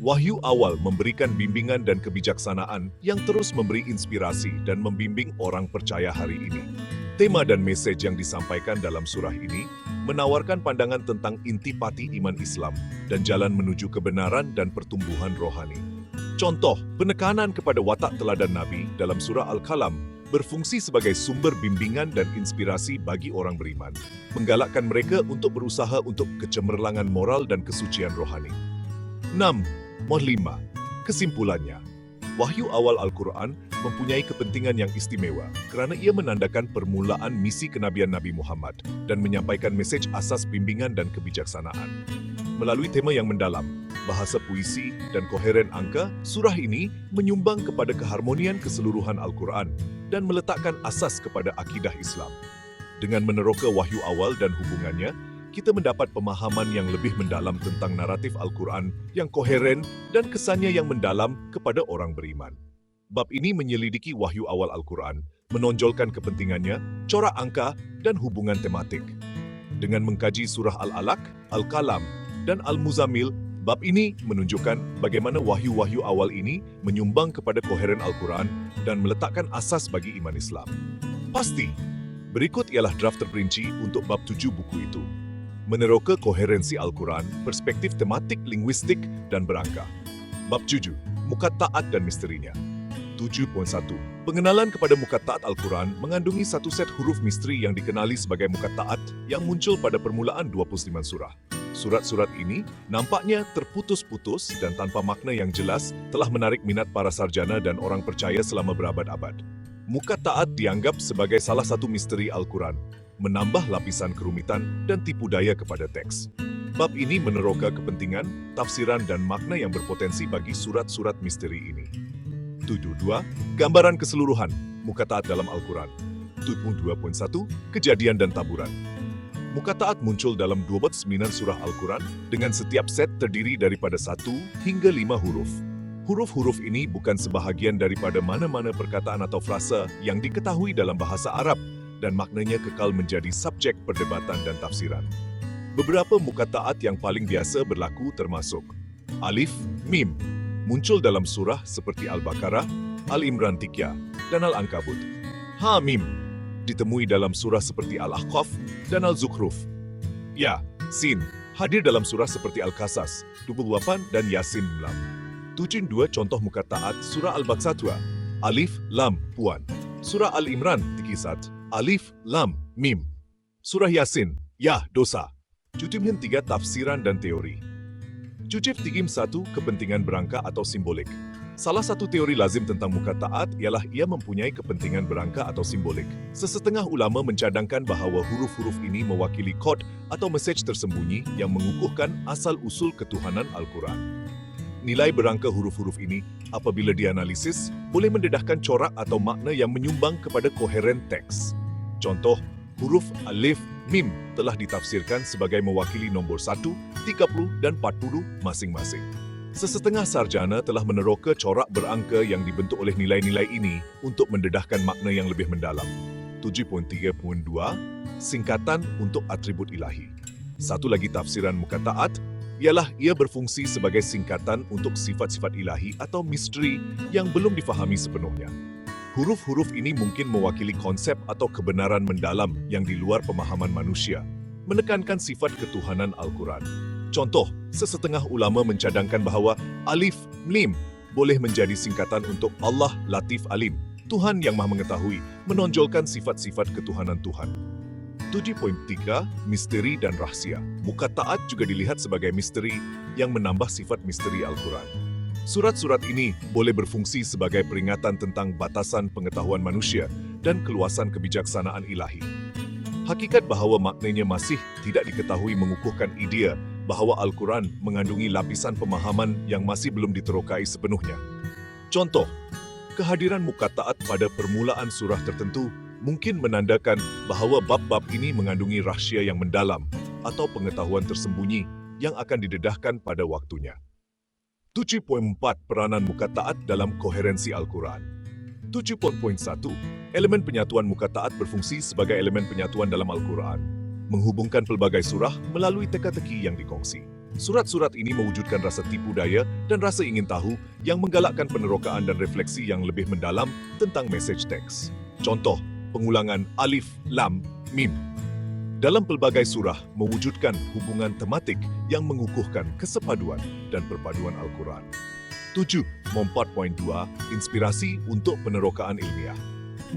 Wahyu awal memberikan bimbingan dan kebijaksanaan yang terus memberi inspirasi dan membimbing orang percaya hari ini. Tema dan mesej yang disampaikan dalam surah ini menawarkan pandangan tentang intipati iman Islam dan jalan menuju kebenaran dan pertumbuhan rohani. Contoh, penekanan kepada watak teladan Nabi dalam surah Al-Qalam berfungsi sebagai sumber bimbingan dan inspirasi bagi orang beriman, menggalakkan mereka untuk berusaha untuk kecemerlangan moral dan kesucian rohani. 6. Mod 5. Kesimpulannya, wahyu awal Al-Quran mempunyai kepentingan yang istimewa kerana ia menandakan permulaan misi kenabian Nabi Muhammad dan menyampaikan mesej asas bimbingan dan kebijaksanaan. Melalui tema yang mendalam, bahasa puisi, dan koheren angka, surah ini menyumbang kepada keharmonian keseluruhan Al-Quran dan meletakkan asas kepada akidah Islam. Dengan meneroka wahyu awal dan hubungannya, kita mendapat pemahaman yang lebih mendalam tentang naratif Al-Quran yang koheren dan kesannya yang mendalam kepada orang beriman. Bab ini menyelidiki wahyu awal Al-Quran, menonjolkan kepentingannya, corak angka, dan hubungan tematik. Dengan mengkaji surah Al-Alaq, Al-Qalam, dan Al-Muzammil, bab ini menunjukkan bagaimana wahyu-wahyu awal ini menyumbang kepada koheren Al-Quran dan meletakkan asas bagi iman Islam. Pasti, berikut ialah draft terperinci untuk bab 7 buku itu. Meneroka koherensi Al-Quran, perspektif tematik, linguistik, dan berangka. Bab 7, Muqatta'at dan misterinya. 7.1. Pengenalan kepada Muqatta'at Al-Quran mengandungi satu set huruf misteri yang dikenali sebagai Muqatta'at yang muncul pada permulaan 29 surah. Surat-surat ini nampaknya terputus-putus dan tanpa makna yang jelas telah menarik minat para sarjana dan orang percaya selama berabad-abad. Muqatta'at dianggap sebagai salah satu misteri Al-Quran, menambah lapisan kerumitan dan tipu daya kepada teks. Bab ini meneroka kepentingan, tafsiran, dan makna yang berpotensi bagi surat-surat misteri ini. 7.2. Gambaran keseluruhan Muqatta'at dalam Al-Quran. 7.2.1. Kejadian dan taburan. Muqatta'at muncul dalam 29 surah Al-Quran dengan setiap set terdiri daripada 1 hingga 5 huruf. Huruf-huruf ini bukan sebahagian daripada mana-mana perkataan atau frasa yang diketahui dalam bahasa Arab dan maknanya kekal menjadi subjek perdebatan dan tafsiran. Beberapa Muqatta'at yang paling biasa berlaku termasuk Alif, Mim, muncul dalam surah seperti Al-Baqarah, Al-Imran 3, dan Al-Ankabut. Ha Mim ditemui dalam surah seperti Al-Ahqaf dan Al-Zukhruf. Ya, Sin hadir dalam surah seperti Al-Qasas, 28, dan Yasin 6. 7.2 contoh Muqatta'at surah Al-Baqarah, Alif, Lam, Puan. Surah Al-Imran 31, Alif, Lam, Mim. Surah Yasin, Ya, Dosa. 7.3 tafsiran dan teori. 7.1 kepentingan berangka atau simbolik. Salah satu teori lazim tentang Muqatta'at ialah ia mempunyai kepentingan berangka atau simbolik. Sesetengah ulama mencadangkan bahawa huruf-huruf ini mewakili kod atau mesej tersembunyi yang mengukuhkan asal-usul ketuhanan Al-Quran. Nilai berangka huruf-huruf ini, apabila dianalisis, boleh mendedahkan corak atau makna yang menyumbang kepada koheren teks. Contoh, huruf Alif, Mim telah ditafsirkan sebagai mewakili nombor 1, 30, dan 40 masing-masing. Sesetengah sarjana telah meneroka corak berangka yang dibentuk oleh nilai-nilai ini untuk mendedahkan makna yang lebih mendalam. 7.3.2 Singkatan untuk atribut ilahi. Satu lagi tafsiran Muqatta'at ialah ia berfungsi sebagai singkatan untuk sifat-sifat ilahi atau misteri yang belum difahami sepenuhnya. Huruf-huruf ini mungkin mewakili konsep atau kebenaran mendalam yang di luar pemahaman manusia, menekankan sifat ketuhanan Al-Quran. Contoh, sesetengah ulama mencadangkan bahawa Alif, Mim boleh menjadi singkatan untuk Allah Latif Alim, Tuhan yang Maha Mengetahui, menonjolkan sifat-sifat ketuhanan Tuhan. 7.3 Misteri dan rahsia. Muqatta'at juga dilihat sebagai misteri yang menambah sifat misteri Al-Quran. Surat-surat ini boleh berfungsi sebagai peringatan tentang batasan pengetahuan manusia dan keluasan kebijaksanaan ilahi. Hakikat bahawa maknanya masih tidak diketahui mengukuhkan idea bahawa Al-Quran mengandungi lapisan pemahaman yang masih belum diterokai sepenuhnya. Contoh, kehadiran Muqatta'at pada permulaan surah tertentu mungkin menandakan bahawa bab-bab ini mengandungi rahsia yang mendalam atau pengetahuan tersembunyi yang akan didedahkan pada waktunya. 7.4 Peranan Muqatta'at dalam koherensi Al-Quran. 7.1 Elemen penyatuan Muqatta'at berfungsi sebagai elemen penyatuan dalam Al-Quran, menghubungkan pelbagai surah melalui teka-teki yang dikongsi. Surat-surat ini mewujudkan rasa tipu daya dan rasa ingin tahu yang menggalakkan penerokaan dan refleksi yang lebih mendalam tentang mesej teks. Contoh, pengulangan alif, lam, mim. Dalam pelbagai surah mewujudkan hubungan tematik yang mengukuhkan kesepaduan dan perpaduan Al-Quran. 7. Mom 4.2 Inspirasi untuk penerokaan ilmiah.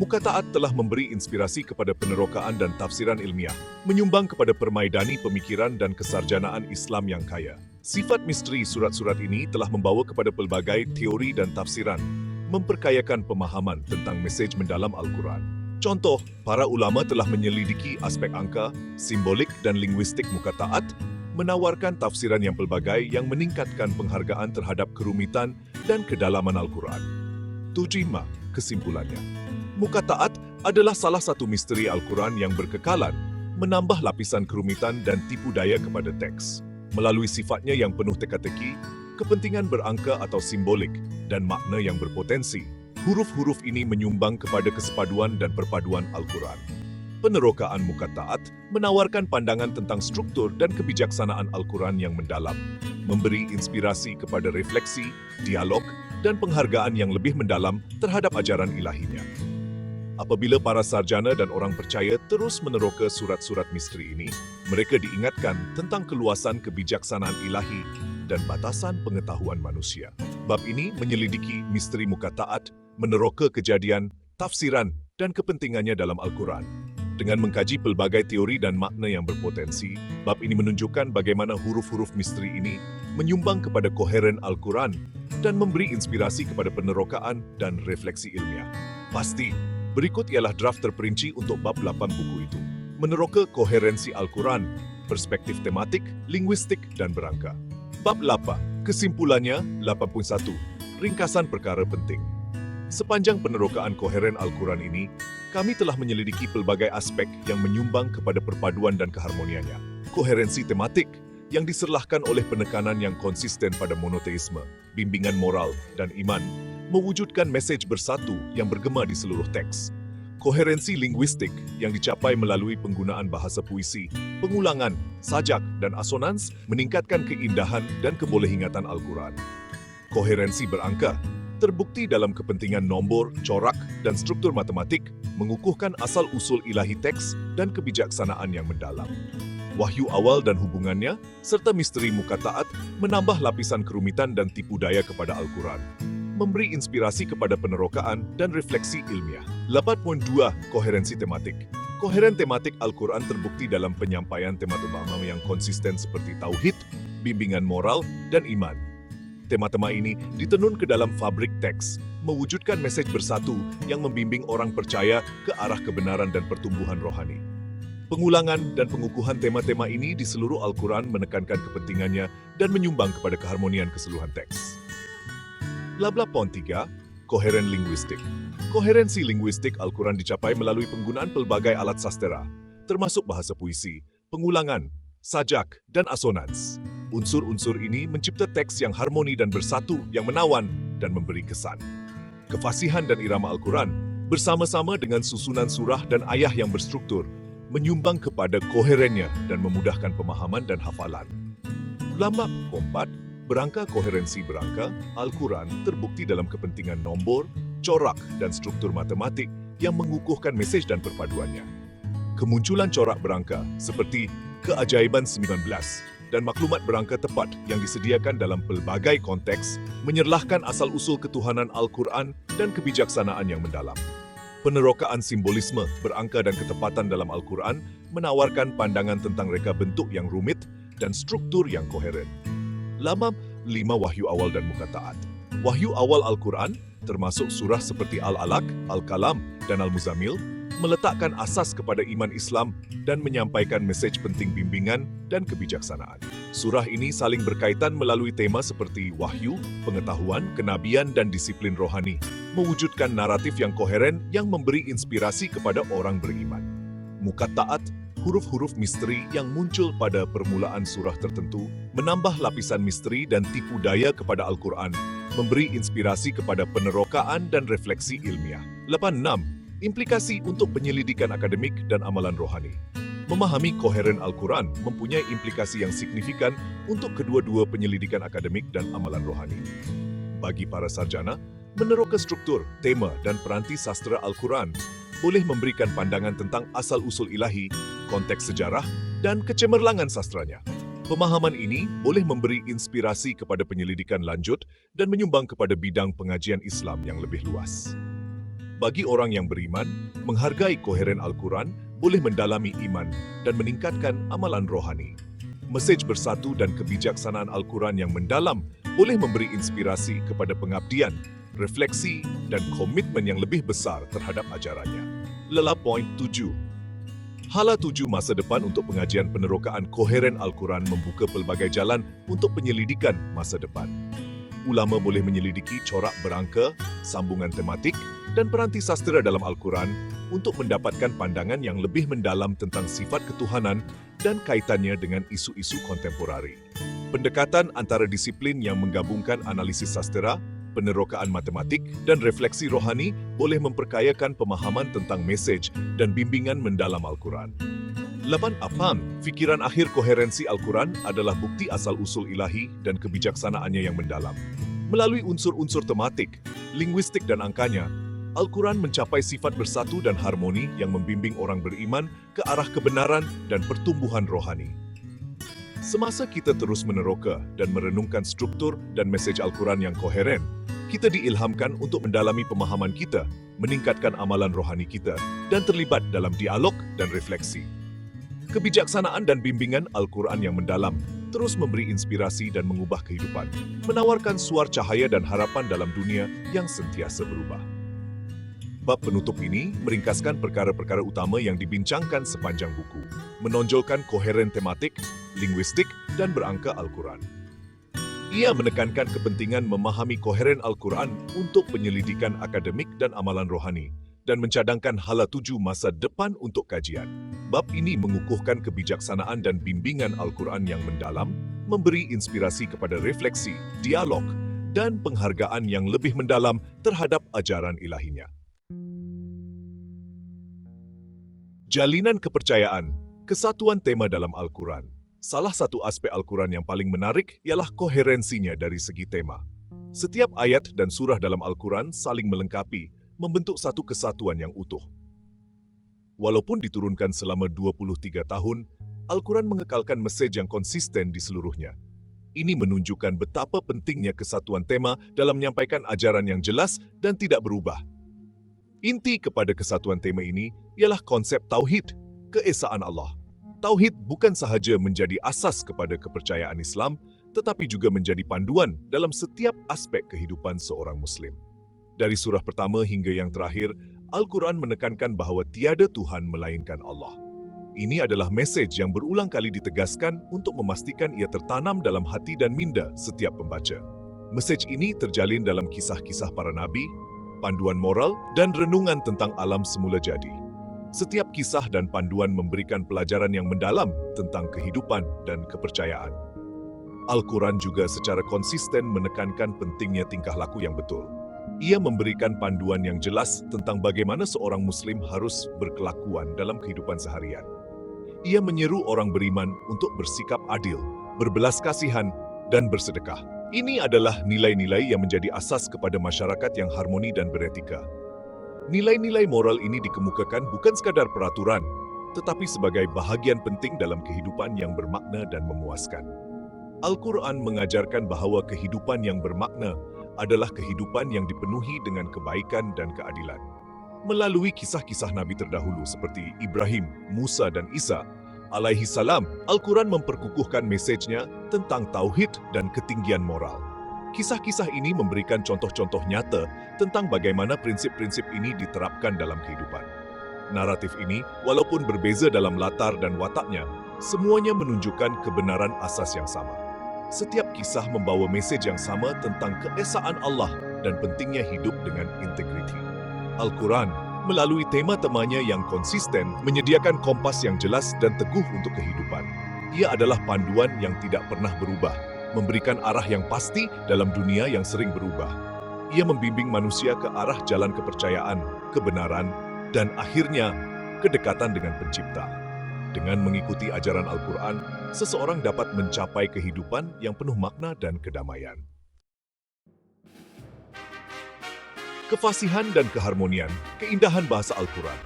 Muqatta'at telah memberi inspirasi kepada penerokaan dan tafsiran ilmiah, menyumbang kepada permaidani pemikiran dan kesarjanaan Islam yang kaya. Sifat misteri surat-surat ini telah membawa kepada pelbagai teori dan tafsiran, memperkayakan pemahaman tentang mesej mendalam Al-Quran. Contoh, para ulama telah menyelidiki aspek angka, simbolik dan linguistik muqatta'at, menawarkan tafsiran yang pelbagai yang meningkatkan penghargaan terhadap kerumitan dan kedalaman Al-Quran. 7. Kesimpulannya, muqatta'at adalah salah satu misteri Al-Quran yang berkekalan, menambah lapisan kerumitan dan tipu daya kepada teks. Melalui sifatnya yang penuh teka-teki, kepentingan berangka atau simbolik, dan makna yang berpotensi, huruf-huruf ini menyumbang kepada kesepaduan dan perpaduan Al-Quran. Penerokaan muqatta'at menawarkan pandangan tentang struktur dan kebijaksanaan Al-Quran yang mendalam, memberi inspirasi kepada refleksi, dialog, dan penghargaan yang lebih mendalam terhadap ajaran ilahinya. Apabila para sarjana dan orang percaya terus meneroka surat-surat misteri ini, mereka diingatkan tentang keluasan kebijaksanaan ilahi dan batasan pengetahuan manusia. Bab ini menyelidiki misteri muqatta'at, meneroka kejadian, tafsiran, dan kepentingannya dalam Al-Quran. Dengan mengkaji pelbagai teori dan makna yang berpotensi, bab ini menunjukkan bagaimana huruf-huruf misteri ini menyumbang kepada koheren Al-Quran dan memberi inspirasi kepada penerokaan dan refleksi ilmiah. Pasti, berikut ialah draft terperinci untuk bab 8 buku itu. Meneroka koherensi Al-Quran, perspektif tematik, linguistik, dan berangka. Bab 8, kesimpulannya 81, ringkasan perkara penting. Sepanjang penerokaan koheren Al-Quran ini, kami telah menyelidiki pelbagai aspek yang menyumbang kepada perpaduan dan keharmoniannya. Koherensi tematik yang diserlahkan oleh penekanan yang konsisten pada monoteisme, bimbingan moral, dan iman, mewujudkan mesej bersatu yang bergema di seluruh teks. Koherensi linguistik yang dicapai melalui penggunaan bahasa puisi, pengulangan, sajak, dan asonans meningkatkan keindahan dan kebolehingatan Al-Quran. Koherensi berangka terbukti dalam kepentingan nombor, corak, dan struktur matematik, mengukuhkan asal-usul ilahi teks dan kebijaksanaan yang mendalam. Wahyu awal dan hubungannya, serta misteri muqatta'at menambah lapisan kerumitan dan tipu daya kepada Al-Quran, memberi inspirasi kepada penerokaan dan refleksi ilmiah. 8.2 Koherensi tematik. Koheren tematik Al-Quran terbukti dalam penyampaian tema utama yang konsisten seperti tauhid, bimbingan moral, dan iman. Tema-tema ini ditenun ke dalam fabrik teks, mewujudkan mesej bersatu yang membimbing orang percaya ke arah kebenaran dan pertumbuhan rohani. Pengulangan dan pengukuhan tema-tema ini di seluruh Al-Quran menekankan kepentingannya dan menyumbang kepada keharmonian keseluruhan teks. 8.3 Koheren linguistik. Koherensi linguistik Al-Quran dicapai melalui penggunaan pelbagai alat sastera, termasuk bahasa puisi, pengulangan, sajak, dan asonans. Unsur-unsur ini mencipta teks yang harmoni dan bersatu yang menawan dan memberi kesan. Kefasihan dan irama Al-Quran, bersama-sama dengan susunan surah dan ayah yang berstruktur, menyumbang kepada koherennya dan memudahkan pemahaman dan hafalan. Ulama keempat, berangka koherensi berangka, Al-Quran terbukti dalam kepentingan nombor, corak, dan struktur matematik yang mengukuhkan mesej dan perpaduannya. Kemunculan corak berangka seperti keajaiban 19 dan maklumat berangka tepat yang disediakan dalam pelbagai konteks menyerlahkan asal-usul ketuhanan Al-Quran dan kebijaksanaan yang mendalam. Penerokaan simbolisme, berangka dan ketepatan dalam Al-Quran menawarkan pandangan tentang reka bentuk yang rumit dan struktur yang koheren. 5 Wahyu awal dan muqatta'at. Wahyu awal Al-Quran, termasuk surah seperti Al-Alaq, Al-Kalam, dan Al-Muzammil, meletakkan asas kepada iman Islam dan menyampaikan mesej penting bimbingan dan kebijaksanaan. Surah ini saling berkaitan melalui tema seperti wahyu, pengetahuan, kenabian, dan disiplin rohani, mewujudkan naratif yang koheren yang memberi inspirasi kepada orang beriman. Muqatta'at, huruf-huruf misteri yang muncul pada permulaan surah tertentu, menambah lapisan misteri dan tipu daya kepada Al-Quran, memberi inspirasi kepada penerokaan dan refleksi ilmiah. 8.6 Implikasi untuk penyelidikan akademik dan amalan rohani. Memahami koheren Al-Quran mempunyai implikasi yang signifikan untuk kedua-dua penyelidikan akademik dan amalan rohani. Bagi para sarjana, meneroka struktur, tema, dan peranti sastra Al-Quran boleh memberikan pandangan tentang asal-usul ilahi, konteks sejarah, dan kecemerlangan sastranya. Pemahaman ini boleh memberi inspirasi kepada penyelidikan lanjut dan menyumbang kepada bidang pengajian Islam yang lebih luas. Bagi orang yang beriman, menghargai koheren Al-Quran boleh mendalami iman dan meningkatkan amalan rohani. Mesej bersatu dan kebijaksanaan Al-Quran yang mendalam boleh memberi inspirasi kepada pengabdian, refleksi, dan komitmen yang lebih besar terhadap ajarannya. Lelah poin 7. Hala 7 masa depan untuk pengajian penerokaan koheren Al-Quran membuka pelbagai jalan untuk penyelidikan masa depan. Ulama boleh menyelidiki corak berangka, sambungan tematik, dan peranti sastera dalam Al-Quran untuk mendapatkan pandangan yang lebih mendalam tentang sifat ketuhanan dan kaitannya dengan isu-isu kontemporari. Pendekatan antara disiplin yang menggabungkan analisis sastera, penerokaan matematik, dan refleksi rohani boleh memperkayakan pemahaman tentang mesej dan bimbingan mendalam Al-Quran. 8. Apam, fikiran akhir koherensi Al-Quran adalah bukti asal-usul ilahi dan kebijaksanaannya yang mendalam. Melalui unsur-unsur tematik, linguistik, dan angkanya, Al-Quran mencapai sifat bersatu dan harmoni yang membimbing orang beriman ke arah kebenaran dan pertumbuhan rohani. Semasa kita terus meneroka dan merenungkan struktur dan mesej Al-Quran yang koheren, kita diilhamkan untuk mendalami pemahaman kita, meningkatkan amalan rohani kita, dan terlibat dalam dialog dan refleksi. Kebijaksanaan dan bimbingan Al-Quran yang mendalam terus memberi inspirasi dan mengubah kehidupan, menawarkan suar cahaya dan harapan dalam dunia yang sentiasa berubah. Bab penutup ini meringkaskan perkara-perkara utama yang dibincangkan sepanjang buku, menonjolkan koheren tematik, linguistik, dan berangka Al-Quran. Ia menekankan kepentingan memahami koheren Al-Quran untuk penyelidikan akademik dan amalan rohani, dan mencadangkan hala 7 masa depan untuk kajian. Bab ini mengukuhkan kebijaksanaan dan bimbingan Al-Quran yang mendalam, memberi inspirasi kepada refleksi, dialog, dan penghargaan yang lebih mendalam terhadap ajaran ilahinya. Jalinan kepercayaan, kesatuan tema dalam Al-Quran. Salah satu aspek Al-Quran yang paling menarik ialah koherensinya dari segi tema. Setiap ayat dan surah dalam Al-Quran saling melengkapi, membentuk satu kesatuan yang utuh. Walaupun diturunkan selama 23 tahun, Al-Quran mengekalkan mesej yang konsisten di seluruhnya. Ini menunjukkan betapa pentingnya kesatuan tema dalam menyampaikan ajaran yang jelas dan tidak berubah. Inti kepada kesatuan tema ini ialah konsep tauhid, keesaan Allah. Tauhid bukan sahaja menjadi asas kepada kepercayaan Islam, tetapi juga menjadi panduan dalam setiap aspek kehidupan seorang Muslim. Dari surah pertama hingga yang terakhir, Al-Quran menekankan bahawa tiada Tuhan melainkan Allah. Ini adalah mesej yang berulang kali ditegaskan untuk memastikan ia tertanam dalam hati dan minda setiap pembaca. Mesej ini terjalin dalam kisah-kisah para nabi, panduan moral, dan renungan tentang alam semula jadi. Setiap kisah dan panduan memberikan pelajaran yang mendalam tentang kehidupan dan kepercayaan. Al-Quran juga secara konsisten menekankan pentingnya tingkah laku yang betul. Ia memberikan panduan yang jelas tentang bagaimana seorang Muslim harus berkelakuan dalam kehidupan seharian. Ia menyeru orang beriman untuk bersikap adil, berbelas kasihan, dan bersedekah. Ini adalah nilai-nilai yang menjadi asas kepada masyarakat yang harmoni dan beretika. Nilai-nilai moral ini dikemukakan bukan sekadar peraturan, tetapi sebagai bahagian penting dalam kehidupan yang bermakna dan memuaskan. Al-Quran mengajarkan bahawa kehidupan yang bermakna adalah kehidupan yang dipenuhi dengan kebaikan dan keadilan. Melalui kisah-kisah Nabi terdahulu seperti Ibrahim, Musa, dan Isa, alaihi salam, Al-Quran memperkukuhkan mesejnya tentang tauhid dan ketinggian moral. Kisah-kisah ini memberikan contoh-contoh nyata tentang bagaimana prinsip-prinsip ini diterapkan dalam kehidupan. Naratif ini, walaupun berbeza dalam latar dan wataknya, semuanya menunjukkan kebenaran asas yang sama. Setiap kisah membawa mesej yang sama tentang keesaan Allah dan pentingnya hidup dengan integriti. Al-Quran, melalui tema-temanya yang konsisten, menyediakan kompas yang jelas dan teguh untuk kehidupan. Ia adalah panduan yang tidak pernah berubah, memberikan arah yang pasti dalam dunia yang sering berubah. Ia membimbing manusia ke arah jalan kepercayaan, kebenaran, dan akhirnya kedekatan dengan Pencipta. Dengan mengikuti ajaran Al-Quran, seseorang dapat mencapai kehidupan yang penuh makna dan kedamaian. Kefasihan dan keharmonian, keindahan bahasa Al-Quran.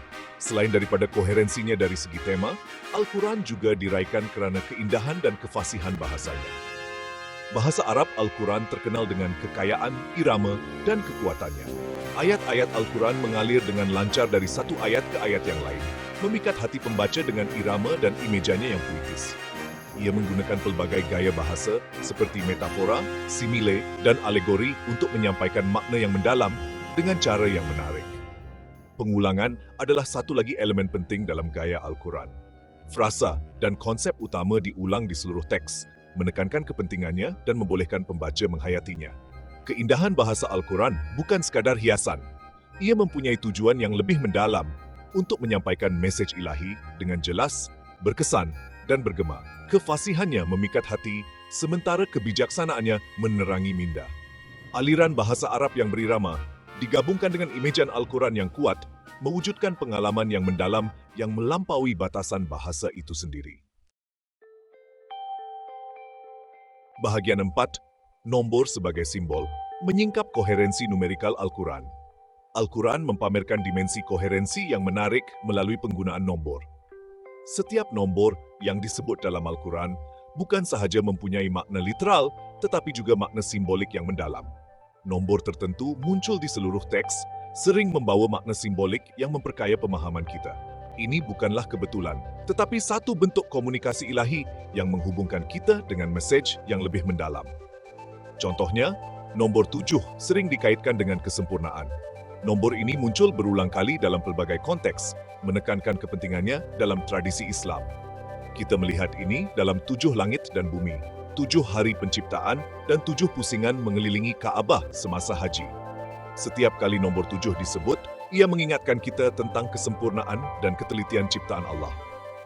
Selain daripada koherensinya dari segi tema, Al-Quran juga diraikan kerana keindahan dan kefasihan bahasanya. Bahasa Arab Al-Quran terkenal dengan kekayaan, irama, dan kekuatannya. Ayat-ayat Al-Quran mengalir dengan lancar dari satu ayat ke ayat yang lain, memikat hati pembaca dengan irama dan imejanya yang puitis. Ia menggunakan pelbagai gaya bahasa seperti metafora, simile, dan alegori untuk menyampaikan makna yang mendalam dengan cara yang menarik. Pengulangan adalah satu lagi elemen penting dalam gaya Al-Quran. Frasa dan konsep utama diulang di seluruh teks, menekankan kepentingannya dan membolehkan pembaca menghayatinya. Keindahan bahasa Al-Quran bukan sekadar hiasan. Ia mempunyai tujuan yang lebih mendalam untuk menyampaikan mesej ilahi dengan jelas, berkesan, dan bergema. Kefasihannya memikat hati, sementara kebijaksanaannya menerangi minda. Aliran bahasa Arab yang berirama, digabungkan dengan imejan Al-Quran yang kuat, mewujudkan pengalaman yang mendalam yang melampaui batasan bahasa itu sendiri. Bahagian 4, nombor sebagai simbol, menyingkap koherensi numerikal Al-Quran. Al-Quran mempamerkan dimensi koherensi yang menarik melalui penggunaan nombor. Setiap nombor yang disebut dalam Al-Quran bukan sahaja mempunyai makna literal, tetapi juga makna simbolik yang mendalam. Nombor tertentu muncul di seluruh teks, sering membawa makna simbolik yang memperkaya pemahaman kita. Ini bukanlah kebetulan, tetapi satu bentuk komunikasi ilahi yang menghubungkan kita dengan mesej yang lebih mendalam. Contohnya, nombor 7 sering dikaitkan dengan kesempurnaan. Nombor ini muncul berulang kali dalam pelbagai konteks, menekankan kepentingannya dalam tradisi Islam. Kita melihat ini dalam 7 langit dan bumi, 7 hari penciptaan, dan 7 pusingan mengelilingi Kaabah semasa haji. Setiap kali nombor 7 disebut, ia mengingatkan kita tentang kesempurnaan dan ketelitian ciptaan Allah.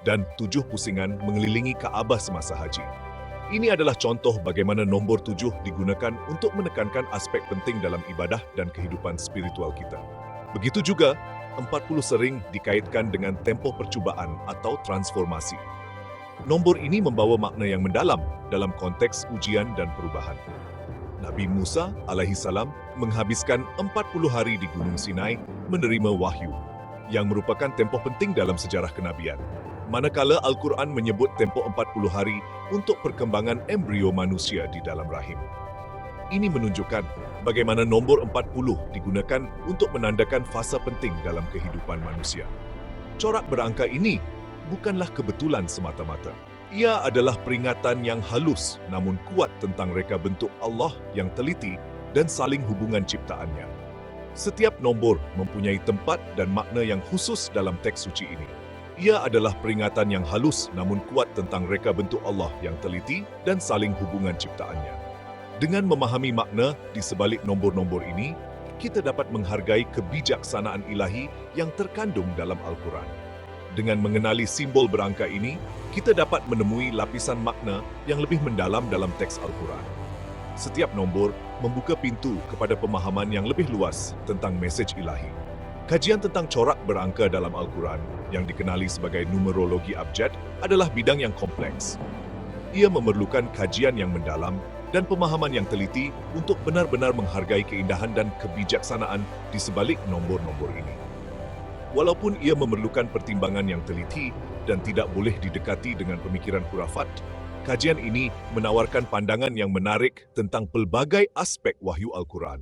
Dan 7 pusingan mengelilingi Kaabah semasa haji. Ini adalah contoh bagaimana nombor 7 digunakan untuk menekankan aspek penting dalam ibadah dan kehidupan spiritual kita. Begitu juga, 40 sering dikaitkan dengan tempoh percubaan atau transformasi. Nombor ini membawa makna yang mendalam dalam konteks ujian dan perubahan. Nabi Musa alaihissalam menghabiskan 40 hari di Gunung Sinai menerima wahyu, yang merupakan tempoh penting dalam sejarah kenabian. Manakala Al-Quran menyebut tempoh 40 hari untuk perkembangan embrio manusia di dalam rahim. Ini menunjukkan bagaimana nombor 40 digunakan untuk menandakan fasa penting dalam kehidupan manusia. Corak berangka ini bukanlah kebetulan semata-mata. Ia adalah peringatan yang halus namun kuat tentang reka bentuk Allah yang teliti dan saling hubungan ciptaannya. Setiap nombor mempunyai tempat dan makna yang khusus dalam teks suci ini. Ia adalah peringatan yang halus namun kuat tentang reka bentuk Allah yang teliti dan saling hubungan ciptaannya. Dengan memahami makna di sebalik nombor-nombor ini, kita dapat menghargai kebijaksanaan ilahi yang terkandung dalam Al-Quran. Dengan mengenali simbol berangka ini, kita dapat menemui lapisan makna yang lebih mendalam dalam teks Al-Quran. Setiap nombor membuka pintu kepada pemahaman yang lebih luas tentang mesej ilahi. Kajian tentang corak berangka dalam Al-Quran, yang dikenali sebagai numerologi abjad, adalah bidang yang kompleks. Ia memerlukan kajian yang mendalam dan pemahaman yang teliti untuk benar-benar menghargai keindahan dan kebijaksanaan di sebalik nombor-nombor ini. Walaupun ia memerlukan pertimbangan yang teliti dan tidak boleh didekati dengan pemikiran khurafat, kajian ini menawarkan pandangan yang menarik tentang pelbagai aspek wahyu Al-Quran.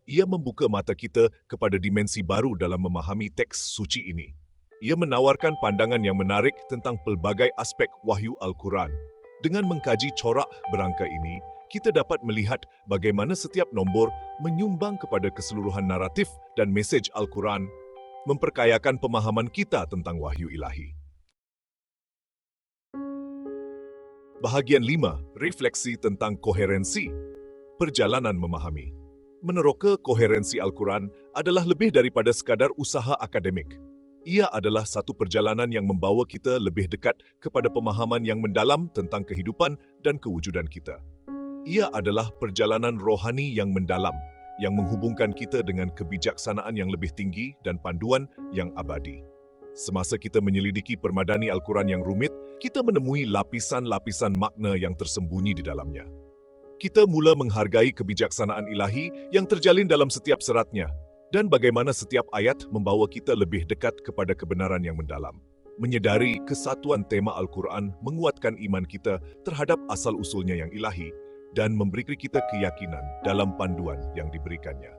Ia membuka mata kita kepada dimensi baru dalam memahami teks suci ini. Ia menawarkan pandangan yang menarik tentang pelbagai aspek wahyu Al-Quran. Dengan mengkaji corak berangka ini, kita dapat melihat bagaimana setiap nombor menyumbang kepada keseluruhan naratif dan mesej Al-Quran, memperkayakan pemahaman kita tentang wahyu ilahi. Bahagian 5, refleksi tentang koherensi, perjalanan memahami. Meneroka koherensi Al-Quran adalah lebih daripada sekadar usaha akademik. Ia adalah satu perjalanan yang membawa kita lebih dekat kepada pemahaman yang mendalam tentang kehidupan dan kewujudan kita. Ia adalah perjalanan rohani yang mendalam, yang menghubungkan kita dengan kebijaksanaan yang lebih tinggi dan panduan yang abadi. Semasa kita menyelidiki permadani Al-Quran yang rumit, kita menemui lapisan-lapisan makna yang tersembunyi di dalamnya. Kita mula menghargai kebijaksanaan ilahi yang terjalin dalam setiap seratnya, dan bagaimana setiap ayat membawa kita lebih dekat kepada kebenaran yang mendalam. Menyadari kesatuan tema Al-Quran menguatkan iman kita terhadap asal-usulnya yang ilahi dan memberi kita keyakinan dalam panduan yang diberikannya.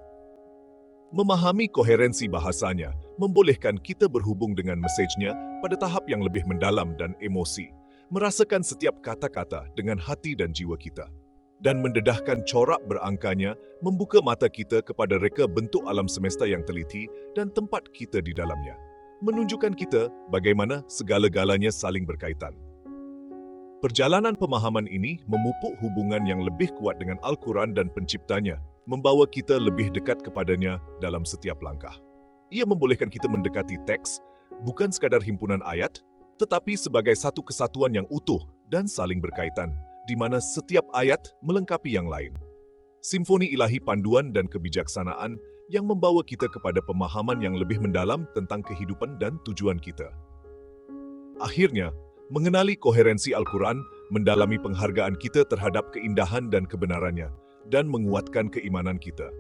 Memahami koherensi bahasanya membolehkan kita berhubung dengan mesejnya pada tahap yang lebih mendalam dan emosi, merasakan setiap kata-kata dengan hati dan jiwa kita, dan mendedahkan corak berangkanya membuka mata kita kepada reka bentuk alam semesta yang teliti dan tempat kita di dalamnya, menunjukkan kita bagaimana segala-galanya saling berkaitan. Perjalanan pemahaman ini memupuk hubungan yang lebih kuat dengan Al-Quran dan penciptanya, membawa kita lebih dekat kepadanya dalam setiap langkah. Ia membolehkan kita mendekati teks, bukan sekadar himpunan ayat, tetapi sebagai satu kesatuan yang utuh dan saling berkaitan, di mana setiap ayat melengkapi yang lain. Simfoni ilahi panduan dan kebijaksanaan yang membawa kita kepada pemahaman yang lebih mendalam tentang kehidupan dan tujuan kita. Akhirnya, mengenali koherensi Al-Quran mendalami penghargaan kita terhadap keindahan dan kebenarannya, dan menguatkan keimanan kita.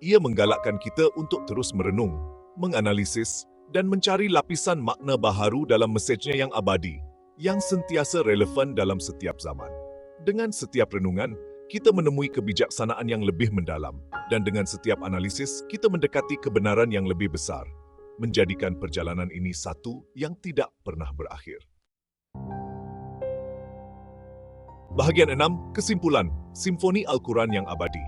Ia menggalakkan kita untuk terus merenung, menganalisis, dan mencari lapisan makna baharu dalam mesejnya yang abadi, yang sentiasa relevan dalam setiap zaman. Dengan setiap renungan, kita menemui kebijaksanaan yang lebih mendalam, dan dengan setiap analisis, kita mendekati kebenaran yang lebih besar, menjadikan perjalanan ini satu yang tidak pernah berakhir. Bahagian 6, kesimpulan, Simfoni Al-Quran yang abadi.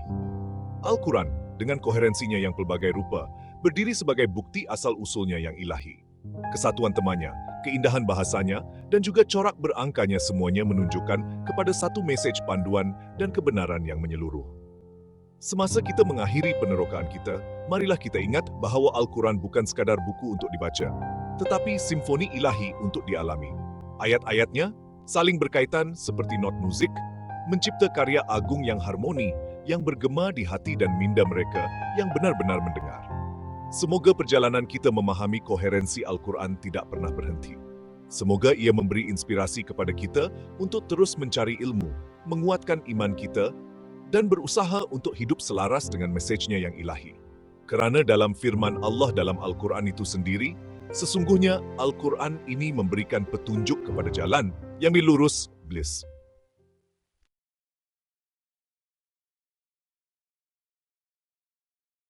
Al-Quran, dengan koherensinya yang pelbagai rupa, berdiri sebagai bukti asal-usulnya yang ilahi. Kesatuan temanya, keindahan bahasanya, dan juga corak berangkanya semuanya menunjukkan kepada satu mesej panduan dan kebenaran yang menyeluruh. Semasa kita mengakhiri penerokaan kita, marilah kita ingat bahawa Al-Quran bukan sekadar buku untuk dibaca, tetapi simfoni ilahi untuk dialami. Ayat-ayatnya saling berkaitan seperti not muzik, mencipta karya agung yang harmoni, yang bergema di hati dan minda mereka yang benar-benar mendengar. Semoga perjalanan kita memahami koherensi Al-Quran tidak pernah berhenti. Semoga ia memberi inspirasi kepada kita untuk terus mencari ilmu, menguatkan iman kita, dan berusaha untuk hidup selaras dengan mesejnya yang ilahi. Kerana dalam firman Allah dalam Al-Quran itu sendiri, sesungguhnya Al-Quran ini memberikan petunjuk kepada jalan yang lurus, bliss.